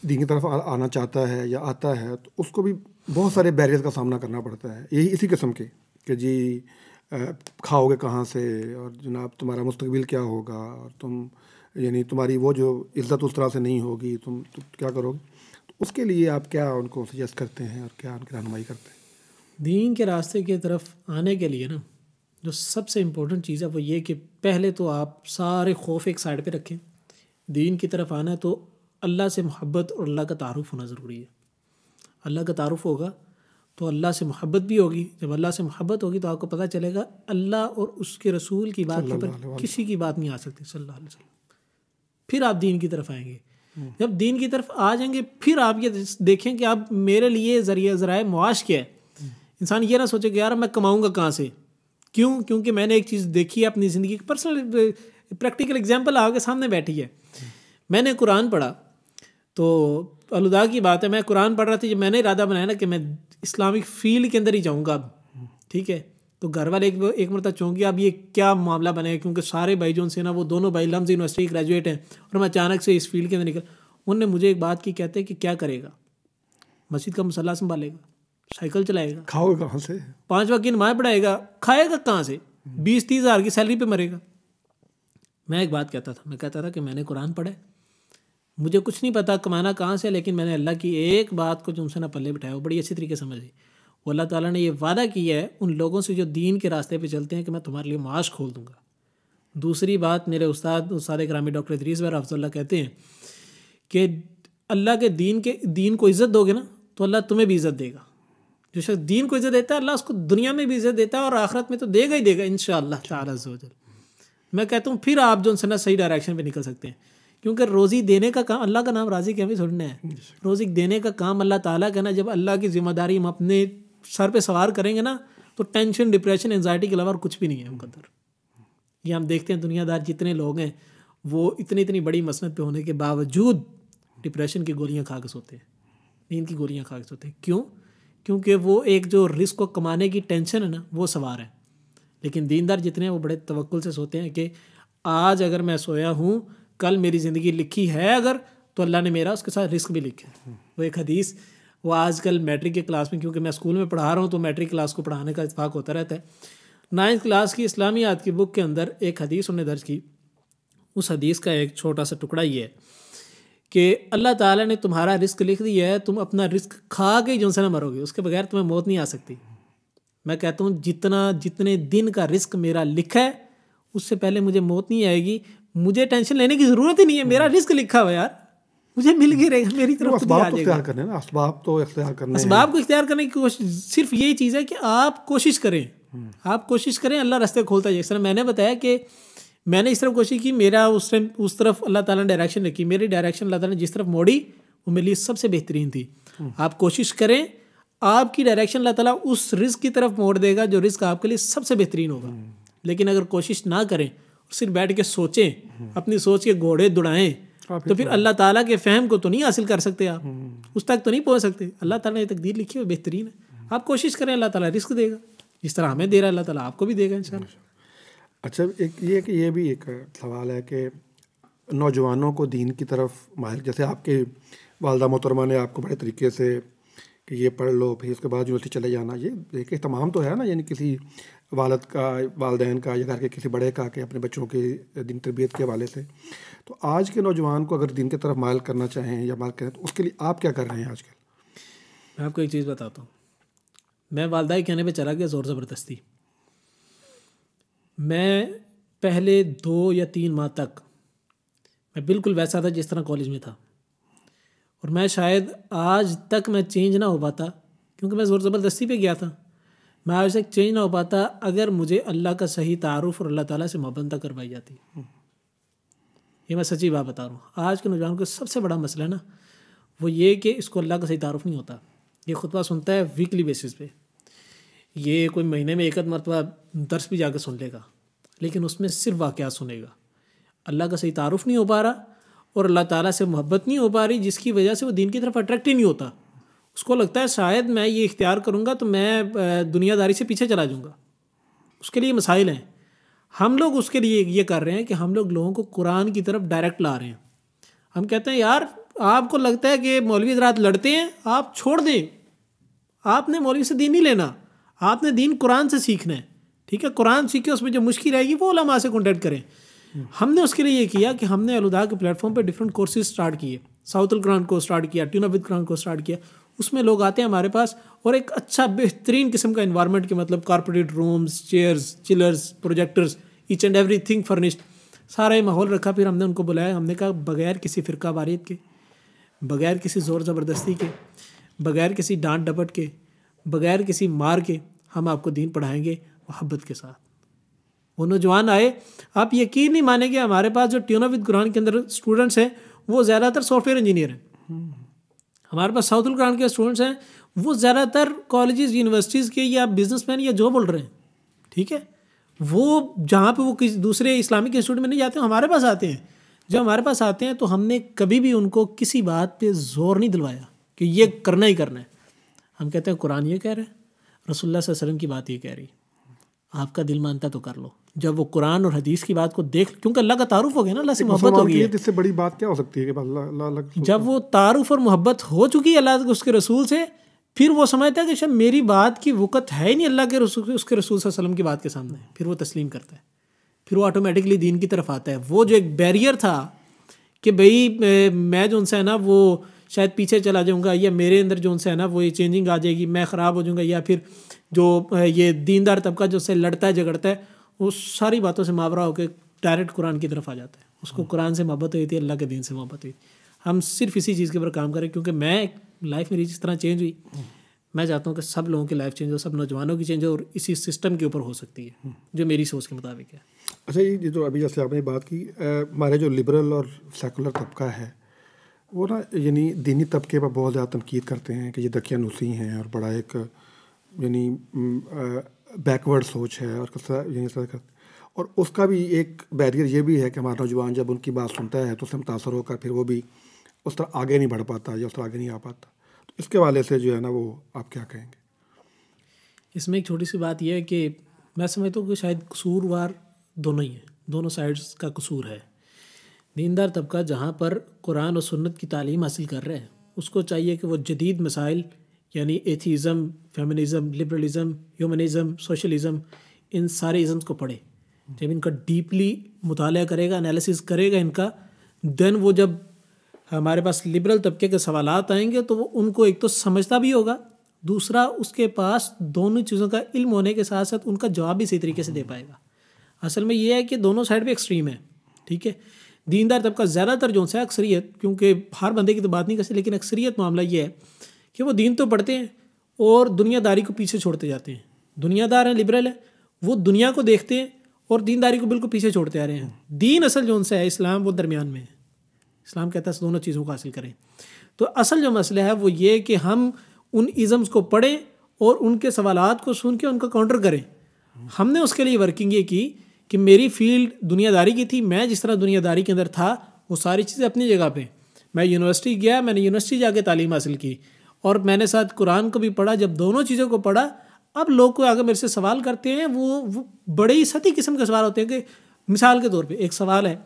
दीन की तरफ आना चाहता है या आता है तो उसको भी बहुत सारे बैरियर्स का सामना करना पड़ता है, यही इसी किस्म के कि जी खाओगे कहाँ से, और जनाब तुम्हारा मुस्तकबिल क्या होगा, और तुम यानी तुम्हारी वो जो इज़्ज़त उस तरह से नहीं होगी, तुम क्या करोगे। तो उसके लिए आप क्या उनको सजेस्ट करते हैं और क्या उनकी रहनुमाई करते हैं? दीन के रास्ते की तरफ आने के लिए ना जो सबसे इम्पोर्टेंट चीज़ है वो ये कि पहले तो आप सारे खौफ एक साइड पे रखें। दीन की तरफ आना है तो अल्लाह से मोहब्बत और अल्लाह का तारुफ़ होना ज़रूरी है। अल्लाह का तारुफ़ होगा तो अल्लाह से मोहब्बत भी होगी। जब अल्लाह से मोहब्बत होगी तो आपको पता चलेगा अल्लाह और उसके रसूल की बात के ऊपर किसी की बात नहीं आ सकती सल्लल्लाहु अलैहि वसल्लम। फिर आप दीन की तरफ आएंगे। जब दीन की तरफ आ जाएंगे फिर आप ये देखें कि आप मेरे लिए ज़राए मुआश क्या है। इंसान ये ना सोचे कि यार मैं कमाऊँगा कहाँ से, क्यों? क्योंकि मैंने एक चीज़ देखी है अपनी ज़िंदगी की, पर्सनल प्रैक्टिकल एग्जाम्पल आगे सामने बैठी है। मैंने कुरान पढ़ा तो अलुदा की बात है, मैं कुरान पढ़ रहा था, मैंने इरादा बनाया ना कि मैं इस्लामिक फील्ड के अंदर ही जाऊँगा अब, ठीक है। तो घर वाले एक मरतबा चौंक अब ये क्या मामला बनेगा, क्योंकि सारे भाई जो उनसे ना वो दोनों भाई लम्स यूनिवर्सिटी ग्रेजुएट हैं और मैं अचानक से इस फील्ड के अंदर निकल। उन्होंने मुझे एक बात की, कहते हैं कि क्या करेगा, मस्जिद का मुसल्ला संभालेगा, साइकिल चलाएगा, खाओगे कहाँ से, 5 वक्त की नमाज़ पढ़ाएगा, खाएगा कहाँ से, 20-30 हज़ार की सैलरी पे मरेगा। मैं एक बात कहता था, मैं कहता था कि मैंने कुरान पढ़ा है, मुझे कुछ नहीं पता कमाना कहाँ से, लेकिन मैंने अल्लाह की एक बात को जो उनसे ना पल्ले बिठाया वो बड़ी अच्छी तरीके से समझी। वो अल्लाह ताला ने ये वादा किया है उन लोगों से जो दीन के रास्ते पे चलते हैं कि मैं तुम्हारे लिए माश खोल दूंगा। दूसरी बात, मेरे उस्ताद ग्रामी डॉक्टर इदरीस भाई हफ़्ज़ुल्लाह कहते हैं कि अल्लाह के दीन को इज़्ज़त दोगे ना तो अल्लाह तुम्हें भी इज़्ज़त देगा। जो शख्स दीन को इज़्ज़त देता है अल्लाह उसको दुनिया में भी इज़्ज़त देता है और आखिरत में तो देगा ही देगा इंशाअल्लाह ताला अज़्ज़ व जल। मैं कहता हूँ फिर आप जो उनसे ना सही डायरेक्शन पे निकल सकते हैं, क्योंकि रोज़ी देने का काम, अल्लाह का नाम राज़ी के हमें छोड़ना है, रोज़ी देने का काम अल्लाह ताला का ना। जब अल्लाह की ज़िम्मेदारी हम अपने सर पे सवार करेंगे ना तो टेंशन, डिप्रेशन, एंजाइटी के अलावा कुछ भी नहीं है मुकद्दर। ये हम देखते हैं दुनियादार जितने लोग हैं वो इतनी बड़ी मसनत पे होने के बावजूद डिप्रेशन की गोलियाँ खा के सोते हैं, नींद की गोलियाँ खा के सोते हैं। क्यों? क्योंकि वो एक जो रिस्क को कमाने की टेंशन है ना वो सवार है। लेकिन दीनदार जितने हैं वो बड़े तवक्कुल से सोते हैं कि आज अगर मैं सोया हूँ, कल मेरी ज़िंदगी लिखी है अगर, तो अल्लाह ने मेरा उसके साथ रिस्क भी लिखा है। वो एक हदीस, वो आजकल मैट्रिक के क्लास में, क्योंकि मैं स्कूल में पढ़ा रहा हूँ तो मैट्रिक क्लास को पढ़ाने का इत्फाक होता रहता है। 9th क्लास की इस्लामियात की बुक के अंदर एक हदीस उन्होंने दर्ज की। उस हदीस का एक छोटा सा टुकड़ा ये है कि अल्लाह ताला ने तुम्हारा रिस्क लिख दिया है, तुम अपना रिस्क खा के जो से ना मरोगे, उसके बगैर तुम्हें मौत नहीं आ सकती। मैं कहता हूँ जितने दिन का रिस्क मेरा लिखा है उससे पहले मुझे मौत नहीं आएगी। मुझे टेंशन लेने की ज़रूरत ही नहीं है, मेरा रिस्क लिखा हुआ यार, मुझे मिल गई रहेगा, मेरी तरफ खुद ही आ जाएगा। असबाब को इख्तियार करने की कोशिश, सिर्फ यही चीज़ है कि आप कोशिश करें, आप कोशिश करें, अल्लाह रास्ते खोलता है। जिस तरह मैंने बताया कि मैंने इस तरफ कोशिश की, मेरा उस तरफ अल्लाह ताला ने डायरेक्शन रखी, मेरी डायरेक्शन अल्लाह ताला ने जिस तरफ मोड़ी वो मेरे लिए सबसे बेहतरीन थी। आप कोशिश करें, आपकी डायरेक्शन अल्लाह ताला उस रिस्क की तरफ मोड़ देगा जो रिस्क आपके लिए सबसे बेहतरीन होगा। लेकिन अगर कोशिश ना करें, सिर्फ बैठ के सोचें, अपनी सोच के घोड़े दौड़ाएं, तो फिर अल्लाह ताला के फ़हम को तो नहीं हासिल कर सकते, आप उस तक तो नहीं पहुँच सकते। अल्लाह ताला ने तकदीर लिखी है, बेहतरीन है। आप कोशिश करें, अल्लाह ताला रिस्क देगा, जिस तरह हमें दे रहा है अल्लाह ताला आपको भी देगा इंशाअल्लाह। अच्छा, ये भी एक सवाल है कि नौजवानों को दीन की तरफ माहिर, जैसे आपके वालदा मोहतरमा ने आपको बड़े तरीके से कि ये पढ़ लो, फिर उसके बाद यूनिवर्सिटी चले जाना, ये एक तमाम तो है ना, यानी किसी वालिद का, वालिदैन का या घर के किसी बड़े का कि अपने बच्चों की दीन तरबियत के हवाले से, तो आज के नौजवान को अगर दीन की तरफ माइल करना चाहें या माइल करें तो उसके लिए आप क्या कर रहे हैं आजकल? मैं आपको एक चीज़ बताता हूँ। मैं वालदा के कहने पे चला गया ज़ोर ज़बरदस्ती। मैं पहले 2 या 3 माह तक मैं बिल्कुल वैसा था जिस तरह कॉलेज में था, और मैं शायद आज तक मैं चेंज ना हो पाता, क्योंकि मैं ज़ोर ज़बरदस्ती पे गया था। मैं आज तक चेंज ना हो पाता अगर मुझे अल्लाह का सही तारुफ और अल्लाह ताला से मोहब्बत ना करवाई जाती। ये मैं सच्ची बात बता रहा हूँ। आज के नौजवान को सबसे बड़ा मसला है ना, वो ये कि इसको अल्लाह का सही तारुफ नहीं होता। ये खुतबा सुनता है वीकली बेसिस पे, ये कोई महीने में एक आध मरतबा दर्स भी जाकर सुन लेगा, लेकिन उसमें सिर्फ वाक़यात सुनेगा। अल्लाह का सही तारुफ नहीं हो पा रहा और अल्लाह ताला से मोहब्बत नहीं हो पा रही, जिसकी वजह से वो दीन की तरफ अट्रैक्ट ही नहीं होता। उसको लगता है शायद मैं ये इख्तियार करूँगा तो मैं दुनियादारी से पीछे चला जाऊँगा। उसके लिए मसाइल हैं। हम लोग उसके लिए ये कर रहे हैं कि हम लोग लोगों को कुरान की तरफ डायरेक्ट ला रहे हैं। हम कहते हैं यार आपको लगता है कि मौलवी हज़रात लड़ते हैं, आप छोड़ दें। आपने मौलवी से दीन नहीं लेना, आपने दीन कुरान से सीखना है। ठीक है, कुरान सीखे, उसमें जो मुश्किल रहेगी वो उलमा से कॉन्टेक्ट करें। हमने उसके लिए ये किया कि हमने अलहुदा के प्लेटफॉर्म पे डिफरेंट कोर्सेज स्टार्ट किए। साउथ कुरान को स्टार्ट किया, ट्यून ऑफ विद कुरान को स्टार्ट किया। उसमें लोग आते हैं हमारे पास और एक अच्छा बेहतरीन किस्म का इन्वायरमेंट के, मतलब corporate rooms, chairs, chillers, projectors, each and everything furnished, सारा ये माहौल रखा। फिर हमने उनको बुलाया, हमने कहा बगैर किसी फ़िरका वारियत के, बगैर किसी ज़ोर ज़बरदस्ती के, बगैर किसी डांट डपट के, बगैर किसी मार के हम आपको दीन पढ़ाएंगे मोहब्बत के साथ। वो नौजवान आए, आप यकीन नहीं मानेंगे, हमारे पास जो ट्यून ऑफ विद कुरान के अंदर स्टूडेंट्स हैं वो ज़्यादातर सॉफ्टवेयर इंजीनियर हैं। हमारे पास साउथ कुरान के स्टूडेंट्स हैं, वो ज़्यादातर कॉलेजेस, यूनिवर्सिटीज़ के या बिजनेसमैन या जॉब होल्डर हैं। ठीक है, वो जहाँ पे वो किसी दूसरे इस्लामिक इंस्टीट्यूट में नहीं जाते, हमारे पास आते हैं। जब हमारे पास आते हैं तो हमने कभी भी उनको किसी बात पे ज़ोर नहीं दिलवाया कि ये करना ही करना है। हम कहते हैं कुरान ये कह रहे हैं, रसूलुल्लाह सल्लल्लाहु अलैहि वसल्लम की बात ये कह रही, आपका दिल मानता तो कर लो। जब वो कुरान और हदीस की बात को देख, क्योंकि अल्लाह का तारुफ हो गया ना, अल्लाह से मोहब्बत हो गई है। इससे बड़ी बात क्या हो सकती है कि अल्लाह जब वो तारुफ और मोहब्बत हो चुकी है अल्लाह उसके रसूल से, फिर वो समझता है कि शायद मेरी बात की वक़्त है ही नहीं अल्लाह के रसूल, उसके रसूल सल्लल्लाहु अलैहि वसल्लम की बात के सामने। फिर वो तस्लीम करता है, फिर वो ऑटोमेटिकली दीन की तरफ आता है। वो जो एक बैरियर था कि भाई मैं जो उनसे है ना वो शायद पीछे चला जाऊँगा, या मेरे अंदर जो उनसे है ना वो ये चेंजिंग आ जाएगी, मैं ख़राब हो जाऊँगा, या फिर जो ये दीनदार तबका जो उससे लड़ता है झगड़ता है, वो सारी बातों से मावरा होकर डायरेक्ट कुरान की तरफ आ जाता है। उसको कुरान से मोहब्बत हुई थी, अल्लाह के दीन से मोहब्बत हुई। हम सिर्फ इसी चीज़ के ऊपर काम करें, क्योंकि मैं लाइफ मेरी जिस तरह चेंज हुई, मैं चाहता हूँ कि सब लोगों की लाइफ चेंज हो, सब नौजवानों की चेंज हो, और इसी सिस्टम के ऊपर हो सकती है जो मेरी सोच के मुताबिक है। अच्छा, ये जो अभी जैसे आपने बात की, हमारे जो लिबरल और सेकुलर तबका है वो ना यानी दीनी तबके पर बहुत ज़्यादा तनकीद करते हैं कि ये दकियानूसी हैं और बड़ा एक यानी बैकवर्ड सोच है और उसका भी एक बैरियर ये भी है कि हमारा नौजवान जब उनकी बात सुनता है तो उससे मुतासर होकर फिर वो भी उस तरह आगे नहीं बढ़ पाता या उस तरह आगे नहीं आ पाता। तो इसके वाले से जो है ना वो आप क्या कहेंगे? इसमें एक छोटी सी बात यह है कि मैं समझता हूँ कि शायद कसूरवार दोनों ही हैं, दोनों साइड्स का कसूर है। दीनदार तबका जहाँ पर कुरान और सुन्नत की तालीम हासिल कर रहे हैं, उसको चाहिए कि वो जदीद मसाइल यानी atheism, feminism, liberalism, humanism, socialism, इन सारे इज़म्स को पढ़े। जब इनका डीपली मुताला करेगा, एनालिसिस करेगा इनका, देन वो जब हमारे पास लिबरल तबके के सवालात आएंगे तो वो उनको एक तो समझता भी होगा, दूसरा उसके पास दोनों चीज़ों का इल्म होने के साथ साथ उनका जवाब भी सही तरीके से दे पाएगा। असल में ये है कि दोनों साइड पे एक्सट्रीम है। ठीक है, दीनदार तबका ज़्यादातर जो है अक्सरियत, क्योंकि हर बंदे की तो बात नहीं कर सकते, लेकिन अक्सरियत मामला ये है कि वो दीन तो पढ़ते हैं और दुनियादारी को पीछे छोड़ते जाते हैं। दुनियादार हैं, लिबरल है, वो दुनिया को देखते हैं और दीनदारी को बिल्कुल पीछे छोड़ते आ रहे हैं। दीन असल जो उनसे है इस्लाम, वो दरमियान में है। इस्लाम कहता है दोनों चीज़ों को हासिल करें। तो असल जो मसला है वो ये कि हम उन इज़म्स को पढ़ें और उनके सवालात को सुन के उनको काउंटर करें। हमने उसके लिए वर्किंग ये की कि मेरी फील्ड दुनियादारी की थी, मैं जिस तरह दुनियादारी के अंदर था वो सारी चीज़ें अपनी जगह पे। मैं यूनिवर्सिटी गया, मैंने यूनिवर्सिटी जाके तालीम हासिल की और मैंने साथ कुरान को भी पढ़ा। जब दोनों चीज़ों को पढ़ा, अब लोग को आगे मेरे से सवाल करते हैं, वो बड़े ही सती किस्म के सवाल होते हैं। कि मिसाल के तौर पे एक सवाल है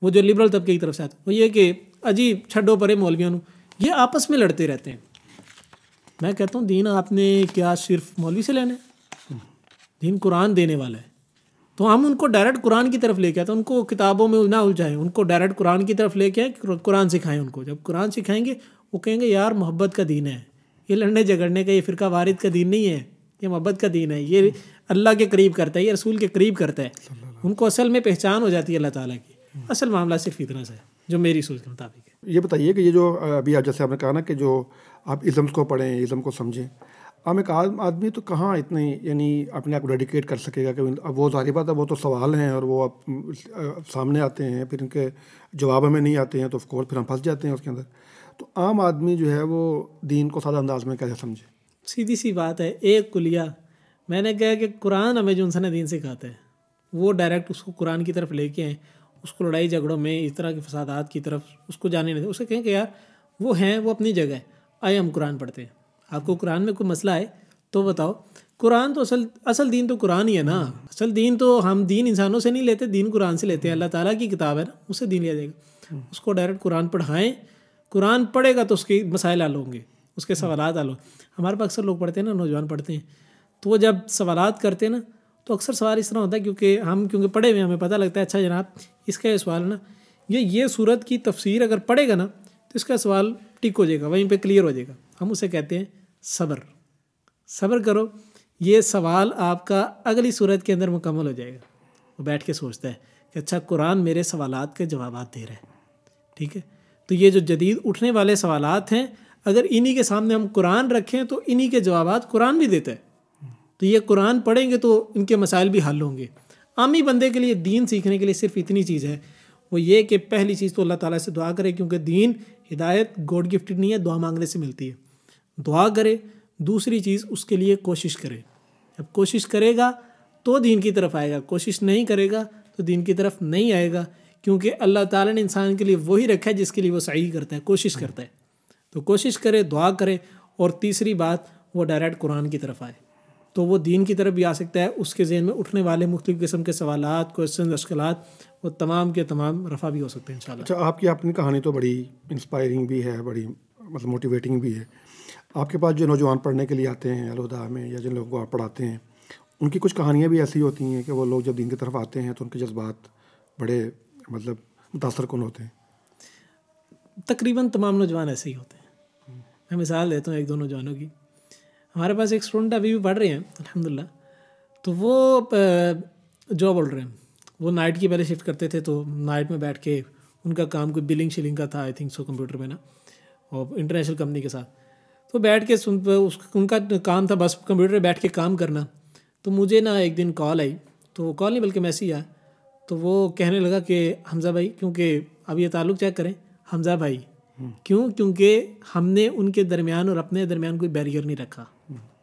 वो जो लिबरल तबके की तरफ से आता है, वो ये कि अजीब छड्डो परे मौलवियों नू, ये आपस में लड़ते रहते हैं। मैं कहता हूँ दीन आपने क्या सिर्फ मौलवी से लेना है? दीन कुरान देने वाला है। तो हम उनको डायरेक्ट कुरान की तरफ लेके आए, तो उनको किताबों में ना उलझाएं, उनको डायरेक्ट कुरान की तरफ लेके आए, कुरान सिखाएं उनको। जब कुरान सिखाएंगे वो कहेंगे यार मोहब्बत का दीन है, ये लड़ने झगड़ने का, ये फ़िरका वारिद का दीन नहीं है, ये मोहब्बत का दीन है, ये अल्लाह के करीब करता है, ये रसूल के करीब करता है। उनको असल में पहचान हो जाती है अल्लाह ताला की। असल मामला सिर्फ इतना सा है जो मेरी सोच के मुताबिक है। ये बताइए कि ये जो अभी आप जैसे आपने कहा ना कि जो आप इज़म्स को पढ़ें, इज़म को समझें, आम एक आदमी तो कहाँ इतनी यानी अपने आप को डेडिकेट कर सकेगा कि अब वो ज़ाहिर बात है, वो तो सवाल हैं और वो अब सामने आते हैं, फिर इनके जवाब हमें नहीं आते हैं तो ऑफकोर्स फिर हम फंस जाते हैं उसके अंदर। तो आम आदमी जो है वो दीन को सादा अंदाज में कैसे समझे? सीधी सी बात है, एक कुलिया मैंने कहा कि कुरान हमें जो उनसे दीन सिखाते हैं वो डायरेक्ट उसको कुरान की तरफ लेके आए, उसको लड़ाई झगड़ों में इस तरह के फसादात की तरफ उसको जाने नहीं दें। उसे कहें कि यार वो हैं, वो अपनी जगह है, आए हम कुरान पढ़ते हैं। आपको कुरान में कोई मसला है तो बताओ। कुरान तो असल दीन तो कुरान ही है ना। असल दीन तो हम दीन इंसानों से नहीं लेते, दीन कुरान से लेते हैं। अल्लाह ताला की किताब है ना, उससे दीन लिया जाएगा। उसको डायरेक्ट कुरान पढ़ाएं, कुरान पढ़ेगा तो उसके मसाइल हल होंगे, उसके सवालात हल होंगे। हमारे पास अक्सर लोग पढ़ते हैं ना, नौजवान पढ़ते हैं, तो वो जब सवालात करते हैं ना तो अक्सर सवाल इस तरह होता है क्योंकि पढ़े हुए हमें पता लगता है अच्छा जनाब इसका ये सवाल है ना, ये सूरत की तफसीर अगर पढ़ेगा ना तो इसका सवाल टिक हो जाएगा, वहीं पे क्लियर हो जाएगा। हम उसे कहते हैं सब्र करो, ये सवाल आपका अगली सूरत के अंदर मुकम्मल हो जाएगा। वो बैठ के सोचता है कि अच्छा कुरान मेरे सवालात के जवाबात दे रहा है, ठीक है। तो ये जो जदीद उठने वाले सवालात हैं, अगर इन्हीं के सामने हम कुरान रखें तो इन्हीं के जवाबात कुरान भी देता है। तो ये कुरान पढ़ेंगे तो इनके मसाइल भी हल होंगे। आमी बंदे के लिए दीन सीखने के लिए सिर्फ इतनी चीज़ है, वो ये कि पहली चीज़ तो अल्लाह ताला से दुआ करे, क्योंकि दीन हिदायत गॉड गिफ्टेड नहीं है, दुआ मांगने से मिलती है। दुआ करे। दूसरी चीज़ उसके लिए कोशिश करे। जब कोशिश करेगा तो दीन की तरफ आएगा, कोशिश नहीं करेगा तो दीन की तरफ नहीं आएगा, क्योंकि अल्लाह ताला ने इंसान के लिए वही रखा है जिसके लिए वो सही करता है, कोशिश करता है। तो कोशिश करे, दुआ करे। और तीसरी बात, वो डायरेक्ट कुरान की तरफ आए तो वो दीन की तरफ भी आ सकता है। उसके ज़हन में उठने वाले मुख्तलिफ़ किस्म के सवालात, क्वेश्चन, मुश्किलात, वो तमाम के तमाम रफ़ा भी हो सकते हैं इंशाल्लाह। अच्छा, आपकी अपनी कहानी तो बड़ी इंस्पायरिंग भी है, बड़ी मतलब मोटिवेटिंग भी है। आपके पास जो नौजवान पढ़ने के लिए आते हैं अल-हुदा में, या जिन लोगों को आप पढ़ाते हैं, उनकी कुछ कहानियाँ भी ऐसी होती हैं कि वो लोग जब दीन की तरफ आते हैं तो उनके जज्बात बड़े मतलब मुतासरकुन होते हैं। तकरीबन तमाम नौजवान ऐसे ही होते हैं। मैं मिसाल देता हूँ एक दो नौजवानों की। हमारे पास एक स्टूडेंट अभी भी पढ़ रहे हैं अल्हम्दुलिल्लाह। तो वो जॉब बोल रहे हैं, वो नाइट की पहले शिफ्ट करते थे, तो नाइट में बैठ के उनका काम कोई बिलिंग शिलिंग का था, आई थिंक सो, कंप्यूटर में ना, और इंटरनेशनल कंपनी के साथ। तो बैठ के उनका काम था बस कंप्यूटर पे बैठ के काम करना। तो मुझे ना एक दिन कॉल आई, तो कॉल नहीं बल्कि मैसेज आया। तो वो कहने लगा कि हमज़ा भाई, क्योंकि अब ये ताल्लुक़ चेक करें, हमज़ा भाई क्यों, क्योंकि हमने उनके दरमियान और अपने दरमियान कोई बैरियर नहीं रखा,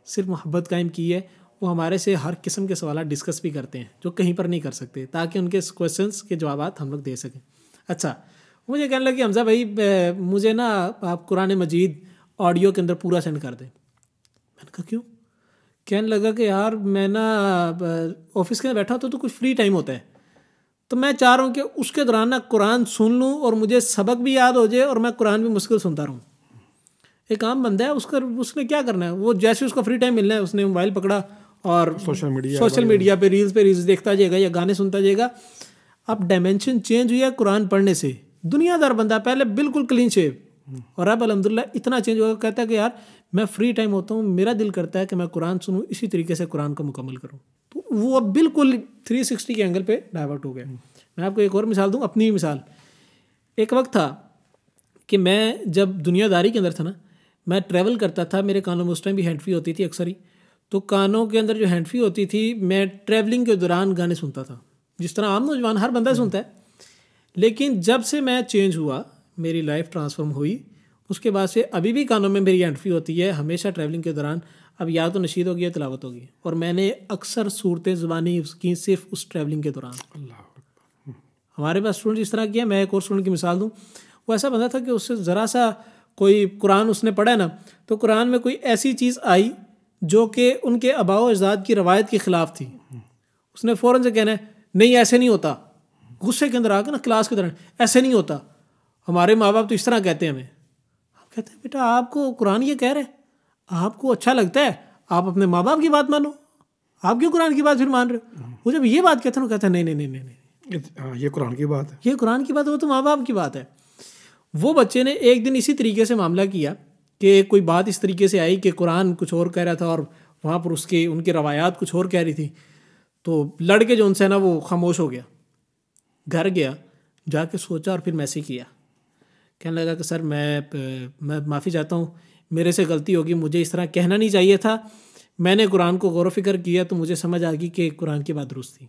सिर्फ मोहब्बत कायम की है। वो हमारे से हर किस्म के सवाल डिस्कस भी करते हैं जो कहीं पर नहीं कर सकते, ताकि उनके क्वेश्चंस के जवाब हम लोग दे सकें। अच्छा, मुझे कहने लगे हमज़ा भाई मुझे ना आप कुरान मजीद ऑडियो के अंदर पूरा सेंड कर दें। मैंने कहा क्यों? कहने लगा कि यार मैं ना ऑफिस के अंदर बैठा होता तो कुछ फ्री टाइम होता है, तो मैं चाह रहा हूँ कि उसके दौरान ना कुरान सुन लूँ और मुझे सबक भी याद हो जाए और मैं कुरान भी मुश्किल सुनता रहूँ। एक आम बंदा है, उसने क्या करना है, वो जैसे उसको फ्री टाइम मिलना है उसने मोबाइल पकड़ा और सोशल मीडिया पे रील्स देखता जाएगा या गाने सुनता जाएगा। अब डायमेंशन चेंज हुआ कुरान पढ़ने से। दुनियादार बंदा, पहले बिल्कुल क्लीन शेव, और अब अल्हम्दुलिल्लाह इतना चेंज होगा। कहता है कि यार मैं फ्री टाइम होता हूँ, मेरा दिल करता है कि मैं कुरान सुनूँ, इसी तरीके से कुरान को मुकम्मल करूँ। तो वो अब बिल्कुल 360 के एंगल पे डाइवर्ट हो गया। मैं आपको एक और मिसाल दूँ, अपनी मिसाल। एक वक्त था कि मैं जब दुनियादारी के अंदर था ना, मैं ट्रैवल करता था, मेरे कानों में उस टाइम भी हैंड फ्री होती थी अक्सर ही। तो कानों के अंदर जो हैंड फ्री होती थी, मैं ट्रैवलिंग के दौरान गाने सुनता था, जिस तरह आम नौजवान हर बंदा सुनता है। लेकिन जब से मैं चेंज हुआ, मेरी लाइफ ट्रांसफॉर्म हुई, उसके बाद से अभी भी कानों में मेरी हैंड फ्री होती है हमेशा ट्रैवलिंग के दौरान। अब या तो नशीद होगी या तिलावत होगी, और मैंने अक्सर सूरतें ज़ुबानी की सिर्फ उस ट्रैवलिंग के दौरान। हमारे पास स्टूडेंट इस तरह किया। मैं एक और स्टूडेंट की मिसाल दूँ, वो ऐसा बंदा था कि उससे ज़रा सा कोई कुरान उसने पढ़ा ना, तो कुरान में कोई ऐसी चीज़ आई जो कि उनके आबाओ अजदाद की रवायत के ख़िलाफ़ थी। उसने फ़ौरन से कहना है नहीं ऐसे नहीं होता, गुस्से के अंदर आकर ना क्लास के दौरान, ऐसे नहीं होता, हमारे माँ बाप तो इस तरह कहते हैं हमें। हम कहते हैं बेटा आपको कुरान ये कह रहे हैं, आपको अच्छा लगता है, आप अपने माँ बाप की बात मानो, आप क्यों कुरान की बात फिर मान रहे हो? वो जब ये बात कहते हैं, कहते हैं नहीं नहीं नहीं नहीं नहीं, हाँ ये कुरान की बात है, ये कुरान की बात है, वो तो माँ बाप की बात है। वो बच्चे ने एक दिन इसी तरीके से मामला किया कि कोई बात इस तरीके से आई कि कुरान कुछ और कह रहा था और वहाँ पर उनकी रवायात कुछ और कह रही थी। तो लड़के जो उनसे ना वो खामोश हो गया, घर गया, जाके सोचा और फिर मैसेज किया। कहने लगा कि सर मैं माफ़ी चाहता हूँ, मेरे से गलती होगी, मुझे इस तरह कहना नहीं चाहिए था। मैंने कुरान को गौर व फिक्र किया तो मुझे समझ आ गई कि कुरान की बात दुरुस्त थी।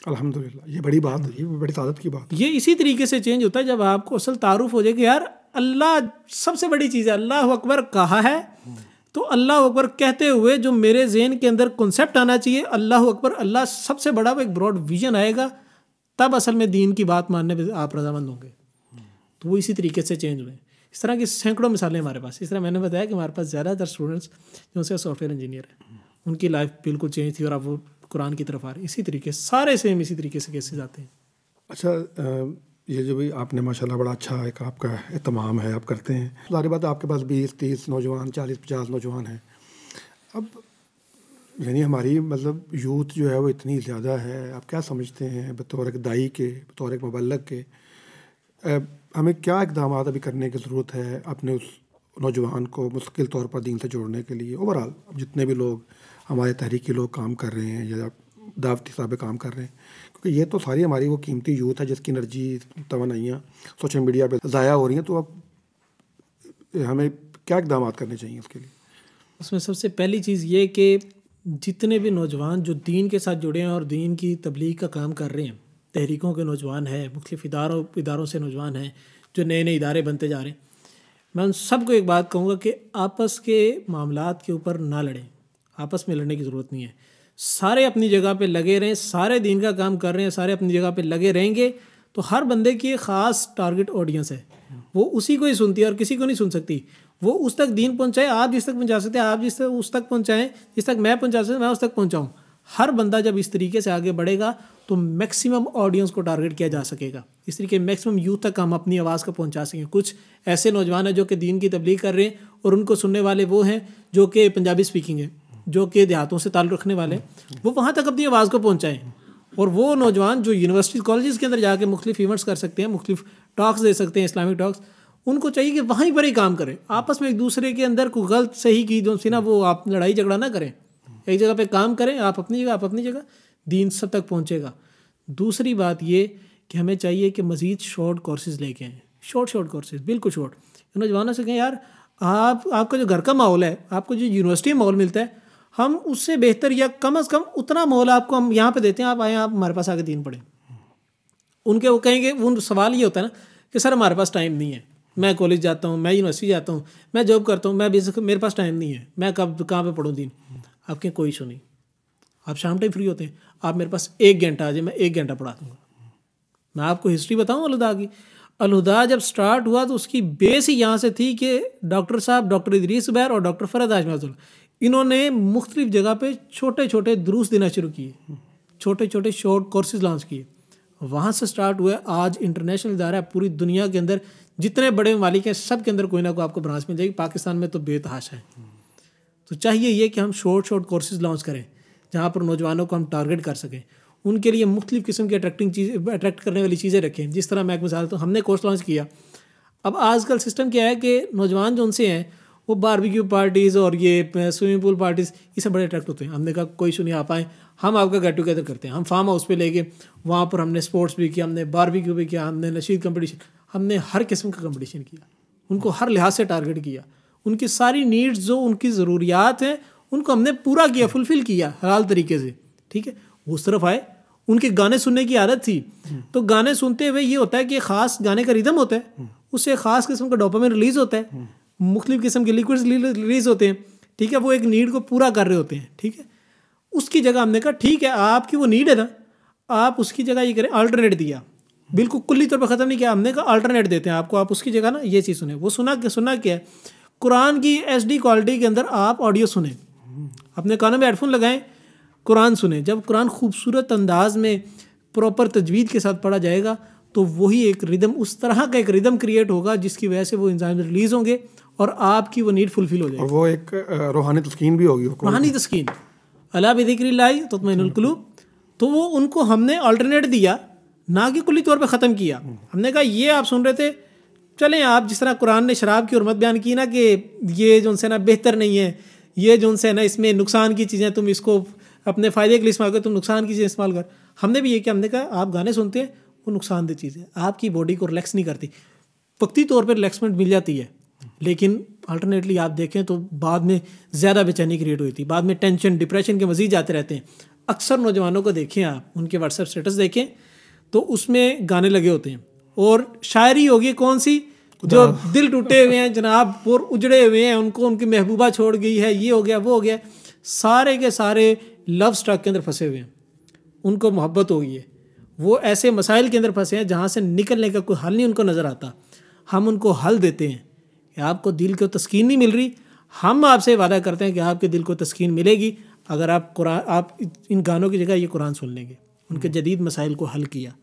अल्हम्दुलिल्लाह, ये बड़ी बात है, ये बड़ी सादत की बात है। ये इसी तरीके से चेंज होता है जब आपको असल तारुफ हो जाए कि यार अल्लाह सबसे बड़ी चीज़ है। अल्लाह अकबर कहा है तो अल्लाह अकबर कहते हुए जो मेरे जहन के अंदर कॉन्सेप्ट आना चाहिए, अल्लाह अकबर, अल्लाह सबसे बड़ा, वो एक ब्रॉड विजन आएगा, तब असल में दीन की बात मानने पर आप रजामंद होंगे। तो वो इसी तरीके से चेंज हुए। इस तरह की सैकड़ों मिसालें हमारे पास। इस तरह मैंने बताया कि हमारे पास ज़्यादातर स्टूडेंट्स जो से सॉफ्टवेयर इंजीनियर हैं, उनकी लाइफ बिल्कुल चेंज थी और अब वो कुरान की तरफ आ रहे हैं। इसी तरीके से सारे सेम इसी तरीके से केसेस आते हैं। अच्छा, ये जो भी आपने माशाल्लाह बड़ा अच्छा एक आपका एहतमाम है, आप करते हैं। सारी बात आपके पास 20-30 नौजवान, 40-50 नौजवान हैं। अब यानी हमारी मतलब यूथ जो है वो इतनी ज़्यादा है, आप क्या समझते हैं बतौर एक दाई के, बतौर एक मुबल्लिग के, हमें क्या इक़दाम अभी करने की ज़रूरत है अपने उस नौजवान को मुस्तकिल तौर पर दीन से जोड़ने के लिए? ओवरऑल जितने भी लोग हमारे तहरीकी लोग काम कर रहे हैं या दावती साहब काम कर रहे हैं, क्योंकि ये तो सारी हमारी वो कीमती यूथ है जिसकी एनर्जी, तवानाइयाँ सोशल मीडिया पे ज़ाया हो रही हैं। तो अब हमें क्या इक़दाम करने चाहिए उसके लिए? उसमें सबसे पहली चीज़ ये कि जितने भी नौजवान जो दीन के साथ जुड़े हैं और दीन की तबलीग का काम कर रहे हैं, तहरीकों के नौजवान हैं, मुख्तलिफ़ इदारों से नौजवान हैं, जो नए नए इदारे बनते जा रहे हैं, मैं उन सबको एक बात कहूँगा कि आपस के मामलात के ऊपर ना लड़ें। आपस में लड़ने की ज़रूरत नहीं है। सारे अपनी जगह पे लगे रहें, सारे दीन का काम कर रहे हैं, सारे अपनी जगह पे लगे रहेंगे तो हर बंदे की एक ख़ास टारगेट ऑडियंस है, वो उसी को ही सुनती है और किसी को नहीं सुन सकती। वो उस तक दीन पहुँचाए, आप जिस तक पहुँचा सकते हैं, आप जिस तक उस तक पहुँचाएँ, जिस तक मैं पहुँचा सकता मैं उस तक पहुँचाऊँ। हर बंदा जब इस तरीके से आगे बढ़ेगा तो मैक्सिमम ऑडियंस को टारगेट किया जा सकेगा। इस तरीके मैक्सिमम यूथ तक हम अपनी आवाज़ को पहुंचा सकें। कुछ ऐसे नौजवान हैं जो कि दीन की तबलीग कर रहे हैं और उनको सुनने वाले वो हैं जो कि पंजाबी स्पीकिंग है, जो कि देहातों से ताल्लुक़ रखने वाले, वो वहाँ तक अपनी आवाज़ को पहुँचाएँ। और वो नौजवान जो यूनिवर्सिटी कॉलेज़ के अंदर जाके मुख्तलिफ इवेंट्स कर सकते हैं, मुख्तलिफ टॉक्स दे सकते हैं, इस्लामिक टॉक्स, उनको चाहिए कि वहीं पर ही काम करें। आपस में एक दूसरे के अंदर कोई गलत सही की जो सी ना वो आप लड़ाई झगड़ा ना करें, एक जगह पे काम करें, आप अपनी जगह, आप अपनी जगह, दीन सब तक पहुंचेगा। दूसरी बात ये कि हमें चाहिए कि मज़ीद शॉर्ट कोर्सेज़ लेके आएँ, शॉर्ट कोर्सेज़, बिल्कुल शॉर्ट। नौजवानों से कहें यार आपका जो घर का माहौल है, आपको जो यूनिवर्सिटी में माहौल मिलता है, हम उससे बेहतर या कम अज़ कम उतना माहौल आपको हम यहाँ पे देते हैं, आप आएँ, आप हमारे पास आके दीन पढ़ें। उनके वो कहेंगे, वो सवाल ये होता है ना कि सर हमारे पास टाइम नहीं है, मैं कॉलेज जाता हूँ, मैं यूनिवर्सिटी जाता हूँ, मैं जॉब करता हूँ, मैं बेसिक मेरे पास टाइम नहीं है, मैं कहाँ पे पढ़ूँ दीन। आपके कोई इशू नहीं, आप शाम टाइम फ्री होते हैं, आप मेरे पास 1 घंटा आ जाए, मैं 1 घंटा पढ़ा दूँगा। मैं आपको हिस्ट्री बताऊँ अलहुदा की। अलहुदा जब स्टार्ट हुआ तो उसकी बेस ही यहाँ से थी कि डॉक्टर साहब, डॉक्टर इदरीस ज़ुबैर और डॉक्टर फ़रहद हाशमी, इन्होंने मुख्तलिफ जगह पे छोटे छोटे दुरूस देना शुरू किए, छोटे छोटे शॉर्ट कोर्सेज लॉन्च किए, वहाँ से स्टार्ट हुआ। आज इंटरनेशनल इदारा है, पूरी दुनिया के अंदर जितने बड़े ममालिक हैं सब के अंदर कोई ना कोई आपको ब्रांच मिल जाएगी। पाकिस्तान में तो बेतहाशा है। तो चाहिए ये कि हम शॉर्ट कोर्सेज लॉन्च करें जहाँ पर नौजवानों को हम टारगेट कर सकें, उनके लिए मुख्तलिफ़ किस्म की अट्रैक्ट करने वाली चीज़ें रखें। जिस तरह मैं एक मिसाल तो हमने कोर्स लॉन्च किया। अब आजकल सिस्टम क्या है कि नौजवान जो उनसे हैं वो बारबेक्यू पार्टीज़ और ये स्विमिंग पूल पार्टीज़ इससे बड़े अट्रैक्ट होते हैं। हमने कहा कोई इशू नहीं, आप आएँ, हम आपका गेट टुगेदर करते हैं। हम फार्म हाउस पे ले गए, वहाँ पर हमने स्पोर्ट्स भी किया, हमने बारबेक्यू भी किया, हमने नशीद कंपटीशन, हमने हर किस्म का कंपटीशन किया, उनको हर लिहाज से टारगेट किया, उनकी सारी नीड्स जो उनकी ज़रूरियात हैं उनको हमने पूरा किया, फुलफ़िल किया हलाल तरीके से। ठीक है, वो उस तरफ आए। उनके गाने सुनने की आदत थी, तो गाने सुनते हुए ये होता है कि ख़ास गाने का रिदम होता है, उससे ख़ास किस्म का डोपामिन रिलीज़ होता है, मुख्तलिफ़ किस्म के लिक्विड्स रिलीज़ होते हैं। ठीक है, वो एक नीड को पूरा कर रहे होते हैं। ठीक है, उसकी जगह हमने कहा ठीक है, आपकी वो नीड है ना, आप उसकी जगह ये करें, अल्टरनेट दिया, बिल्कुल कुल्ली तौर पर ख़त्म नहीं किया। हमने कहा अल्टरनेट देते हैं आपको, आप उसकी जगह ना ये चीज़ सुने। वो सुना क्या है, कुरान की HD क्वालिटी के अंदर आप ऑडियो सुने, अपने कानों में हेडफोन लगाएं, कुरान सुने। जब कुरान खूबसूरत अंदाज में प्रॉपर तजवीद के साथ पढ़ा जाएगा तो वही एक रिदम, उस तरह का एक रिदम क्रिएट होगा जिसकी वजह से वो इंसान रिलीज़ होंगे और आपकी वो नीड फुलफिल हो जाएगी। और वो एक रूहानी तस्कीन भी होगी, रूहानी तस्कीन। अला बिज़िक्रिल्लाहि तत्मइन्नुल कुलूब, तो वो उनको हमने अल्टरनेट दिया, ना कि कुल्ली तौर पे ख़त्म किया। हमने कहा ये आप सुन रहे थे, चलें आप जिस तरह कुरान ने शराब की हुर्मत बयान की ना कि ये जो उनसे ना बेहतर नहीं है, ये जो उनसे ना इसमें नुकसान की चीज़ें, तुम इसको अपने फ़ायदे के लिए इस्तेमाल कर, तुम नुकसान की चीज़ें इस्तेमाल कर। हमने भी ये किया, हमने कहा आप गाने सुनते हैं वो नुकसानदेह चीज़ है, आपकी बॉडी को रिलैक्स नहीं करती, वक्ती तौर पर रिलैक्समेंट मिल जाती है, लेकिन अल्टरनेटली आप देखें तो बाद में ज़्यादा बेचैनी क्रिएट हुई थी, बाद में टेंशन डिप्रेशन के मज़ीद जाते रहते हैं। अक्सर नौजवानों को देखें आप, उनके व्हाट्सएप स्टेटस देखें तो उसमें गाने लगे होते हैं, और शायरी होगी कौन सी, जो दिल टूटे हुए हैं जनाब और उजड़े हुए हैं, उनको उनकी महबूबा छोड़ गई है, ये हो गया वो हो गया, सारे के सारे लव स्ट्रक के अंदर फंसे हुए हैं, उनको मोहब्बत हो गई है, वो ऐसे मसाइल के अंदर फंसे हैं जहाँ से निकलने का कोई हल नहीं उनको नज़र आता। हम उनको हल देते हैं कि आपको दिल को तस्कीन नहीं मिल रही, हम आपसे वादा करते हैं कि आपके दिल को तस्कीन मिलेगी अगर आप कुरान, आप इन गानों की जगह ये कुरान सुन लेंगे। उनके जदीद मसाइल को हल किया।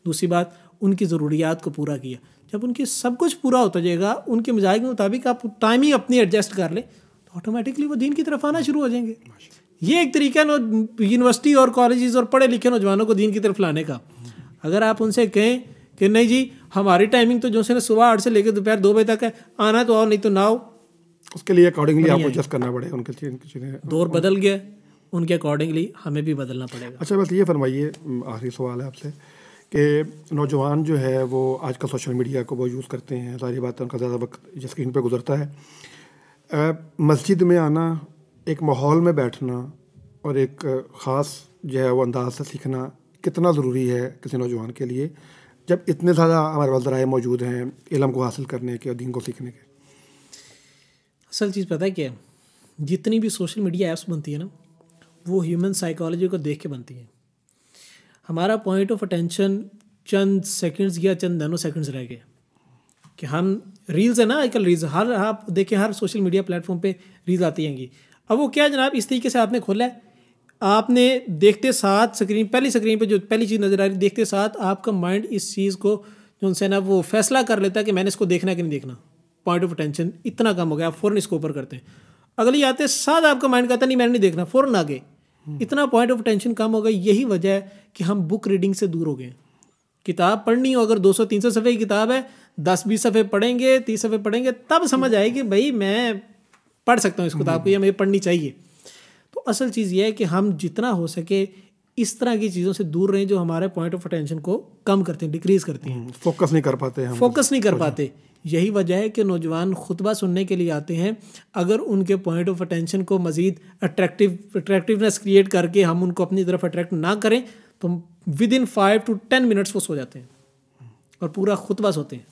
दूसरी बात, उनकी ज़रूरियात को पूरा किया। जब उनकी सब कुछ पूरा होता जाएगा, उनके मिजाज के मुताबिक आप टाइमिंग अपनी एडजस्ट कर लें, तो ऑटोमेटिकली वो दीन की तरफ आना शुरू हो जाएंगे। ये एक तरीका है यूनिवर्सिटी और कॉलेजेस और पढ़े लिखे नौजवानों को दीन की तरफ लाने का। अगर आप उनसे कहें कि नहीं जी हमारी टाइमिंग तो जो है ना सुबह 8 से लेकर दोपहर 2 बजे तक है, आना तो आओ नहीं तो ना आओ, उसके लिए अकॉर्डिंगली आपको एडजस्ट करना पड़ेगा, उनके चीज़ें, दौर बदल गया, उनके अकॉर्डिंगली हमें भी बदलना पड़ेगा। अच्छा, बस ये फरमाइए, आखिरी सवाल है आपसे कि नौजवान जो है वो आजकल सोशल मीडिया को वो यूज़ करते हैं, सारी बात उनका ज़्यादा वक्त स्क्रीन पर गुजरता है। मस्जिद में आना, एक माहौल में बैठना और एक ख़ास जो है वो अंदाज से सीखना कितना ज़रूरी है किसी नौजवान के लिए, जब इतने ज़्यादा हमारे पास ज़राए मौजूद हैं इल्म को हासिल करने के और दीन को सीखने के। असल चीज़ पता है क्या है, जितनी भी सोशल मीडिया ऐप्स बनती है ना, वो ह्यूमन साइकोलॉजी को देख के बनती है। हमारा point of attention Chand seconds या चंद नैनो सेकंड्स रह गए कि हम रील्स है ना, आजकल रील्स हर, आप देखें हर सोशल मीडिया प्लेटफॉर्म पे रील्स आती हैंगी। अब वो क्या जनाब, इस तरीके से आपने खोला है, आपने देखते साथ स्क्रीन, पहली स्क्रीन पे जो पहली चीज़ नज़र आ रही, देखते साथ आपका माइंड इस चीज़ को जो उनसे ना वो फैसला कर लेता है कि मैंने इसको देखना कि नहीं देखना। पॉइंट ऑफ अटेंशन इतना कम हो गया, आप फ़ौरन इसको ऊपर करते हैं। अगली आते साथ आपका माइंड कहता नहीं मैंने नहीं देखना, फ़ौरन आगे। इतना पॉइंट ऑफ अटेंशन कम हो गया। यही वजह है कि हम बुक रीडिंग से दूर हो गए। किताब पढ़नी हो, अगर 200-300 सफ़े की किताब है, 10-20 सफ़े पढ़ेंगे, 30 सफ़े पढ़ेंगे, तब समझ आएगी भाई मैं पढ़ सकता हूँ इस किताब को या मुझे पढ़नी चाहिए। तो असल चीज़ ये है कि हम जितना हो सके इस तरह की चीज़ों से दूर रहें जो हमारे पॉइंट ऑफ अटेंशन को कम करते हैं, डिक्रीज करती हैं। फोकस नहीं कर पाते हम, फोकस नहीं कर पाते। यही वजह है कि नौजवान खुतबा सुनने के लिए आते हैं। अगर उनके पॉइंट ऑफ अटेंशन को मज़ीद अट्रैक्टिवनेस क्रिएट करके हम उनको अपनी तरफ अट्रैक्ट ना करें तो विद इन 5 to 10 मिनट्स वो सो जाते हैं और पूरा खुतबा सोते हैं।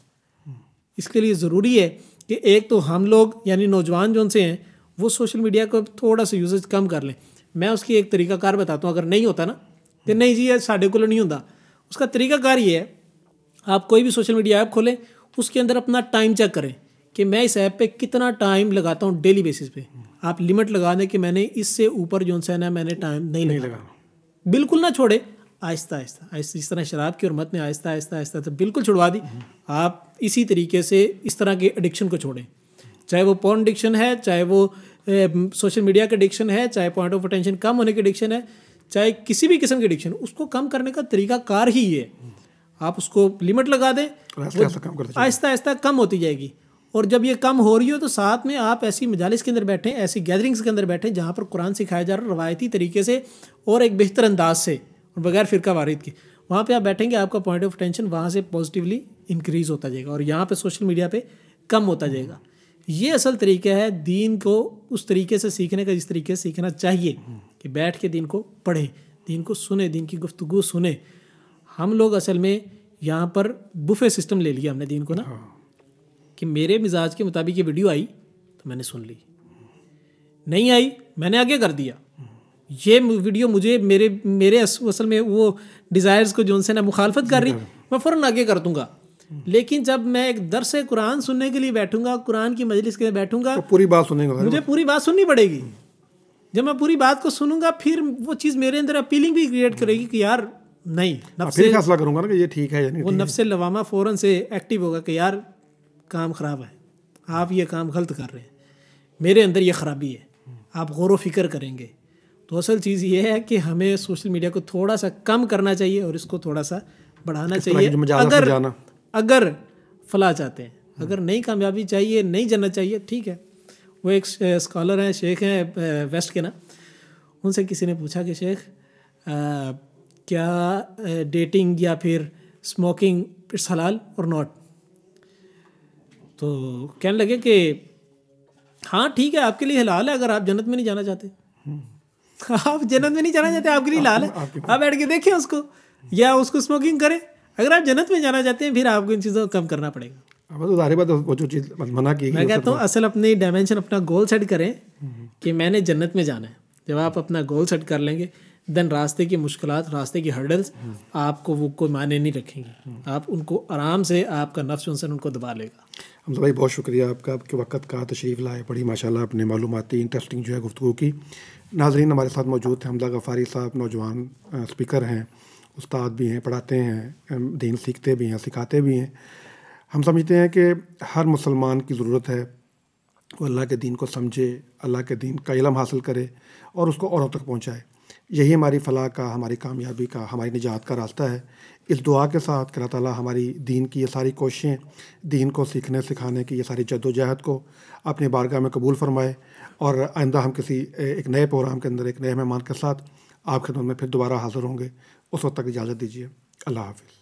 इसके लिए ज़रूरी है कि एक तो हम लोग यानी नौजवान जो उनसे हैं वो सोशल मीडिया को थोड़ा सा यूजेज कम कर लें। मैं उसकी एक तरीकाकार बताता हूँ, अगर नहीं होता ना तो नहीं जी साढ़े को नहीं होता। उसका तरीकाकार ये है, आप कोई भी सोशल मीडिया ऐप खोलें, उसके अंदर अपना टाइम चेक करें कि मैं इस ऐप पे कितना टाइम लगाता हूँ डेली बेसिस पे। आप लिमिट लगा दें कि मैंने इससे ऊपर जो है ना मैंने टाइम नहीं लगाना। बिल्कुल ना छोड़े, आहिस्ता आहिस्ता आहिस्ता, इस तरह शराब की उर्मत में आहिस्ता आहिस्ता आहिस्ता तो बिल्कुल छुड़वा दी। आप इसी तरीके से इस तरह के एडिक्शन को छोड़ें, चाहे वो पॉर्न एडिक्शन है, चाहे वो सोशल मीडिया का एडिक्शन है, चाहे पॉइंट ऑफ अटेंशन कम होने की एडिक्शन है, चाहे किसी भी किस्म की एडिक्शन, उसको कम करने का तरीका कार ही है। आप उसको लिमिट लगा दें, आहिस्ता आहिस्ता कम होती जाएगी। और जब ये कम हो रही हो तो साथ में आप ऐसी मजालिस के अंदर बैठें, ऐसी गैदरिंग्स के अंदर बैठें जहाँ पर कुरान सिखाया जा रहा है रवायती तरीके से और एक बेहतर अंदाज से और बगैर फ़िरका वारिद के। वहाँ पे आप बैठेंगे, आपका पॉइंट ऑफ अटेंशन वहाँ से पॉजिटिवली इंक्रीज़ होता जाएगा और यहाँ पे सोशल मीडिया पे कम होता जाएगा। ये असल तरीका है दीन को उस तरीके से सीखने का जिस तरीके से सीखना चाहिए कि बैठ के दीन को पढ़ें, दीन को सुने, दीन की गुफ्तगू सुने। हम लोग असल में यहाँ पर बुफे सिस्टम ले लिया हमने दीन को ना, कि मेरे मिजाज के मुताबिक ये वीडियो आई तो मैंने सुन ली, नहीं आई मैंने आगे कर दिया। ये वीडियो मुझे मेरे असल में वो डिज़ायर्स को जो उनसे ना मुखालफत कर रही, मैं फ़ौरन आगे कर दूंगा। लेकिन जब मैं एक दर्स कुरान सुनने के लिए बैठूंगा, कुरान की मजलिस के लिए बैठूंगा, तो पूरी बात सुनेगा, मुझे पूरी बात सुननी पड़ेगी। जब मैं पूरी बात को सुनूंगा फिर वो चीज़ मेरे अंदर अपीलिंग भी क्रिएट करेगी कि यार नहीं, फिर फैसला करूंगा ना कि ये ठीक है या नहीं। वो नफ्से लवामा फ़ौरन से एक्टिव होगा कि यार काम ख़राब है, आप ये काम गलत कर रहे हैं, मेरे अंदर ये ख़राबी है। आप गौर व फिक्र करेंगे तो असल चीज़ ये है कि हमें सोशल मीडिया को थोड़ा सा कम करना चाहिए और इसको थोड़ा सा बढ़ाना चाहिए, अगर फलाह चाहते हैं। अगर नई कामयाबी चाहिए, नई जन्नत चाहिए, ठीक है। वो एक स्कॉलर हैं, शेख हैं वेस्ट के ना, उनसे किसी ने पूछा कि शेख क्या डेटिंग या फिर स्मोकिंग इट्स हलाल और नॉट? तो कहने लगे कि हाँ ठीक है, आपके लिए हलाल है अगर आप जन्नत में नहीं जाना चाहते। आप जन्नत में नहीं जाना चाहते, आपके लिए हलाल है, आप बैठ के देखें उसको, या उसको स्मोकिंग करें। अगर आप जन्नत में जाना चाहते हैं फिर आपको इन चीज़ों को कम करना पड़ेगा। वो जो चीज़ मना की, मैं कहता हूँ असल अपनी डायमेंशन, अपना गोल सेट करें कि मैंने जन्नत में जाना है। जब आप अपना गोल सेट कर लेंगे देन रास्ते की मुश्किलात, रास्ते की हर्डल्स आपको वो कोई मायने नहीं रखेंगी। आप उनको आराम से, आपका नफ्स उनसे उनको दबा लेगा। हमजा भाई बहुत शुक्रिया आपका, आपके वक्त का तशरीफ़ लाए, बड़ी माशाल्लाह अपने मालूमाती इंटरेस्टिंग जो है गुफ्तगू की। नाज़रीन हमारे साथ मौजूद थे हमजा गफ़ारी साहब, नौजवान स्पीकर हैं, उस्ताद भी हैं, पढ़ाते हैं, दीन सीखते भी हैं, सिखाते भी हैं। हम समझते हैं कि हर मुसलमान की ज़रूरत है वो अल्लाह के दीन को समझे, अल्लाह के दीन का इल्म हासिल करे और उसको औरों तक पहुँचाए। यही हमारी फ़लाह का, हमारी कामयाबी का, हमारी निजात का रास्ता है। इस दुआ के साथ कि अल्लाह ताला हमारी दीन की ये सारी कोशिशें, दीन को सीखने सिखाने की ये सारी जद्दोजहद को अपनी बारगाह में कबूल फरमाए। और आइंदा हम किसी एक नए प्रोग्राम के अंदर एक नए मेहमान के साथ आप खिदमत में फिर दोबारा हाज़िर होंगे। उस वक्त तक इजाज़त दीजिए। अल्लाह हाफ़िज़।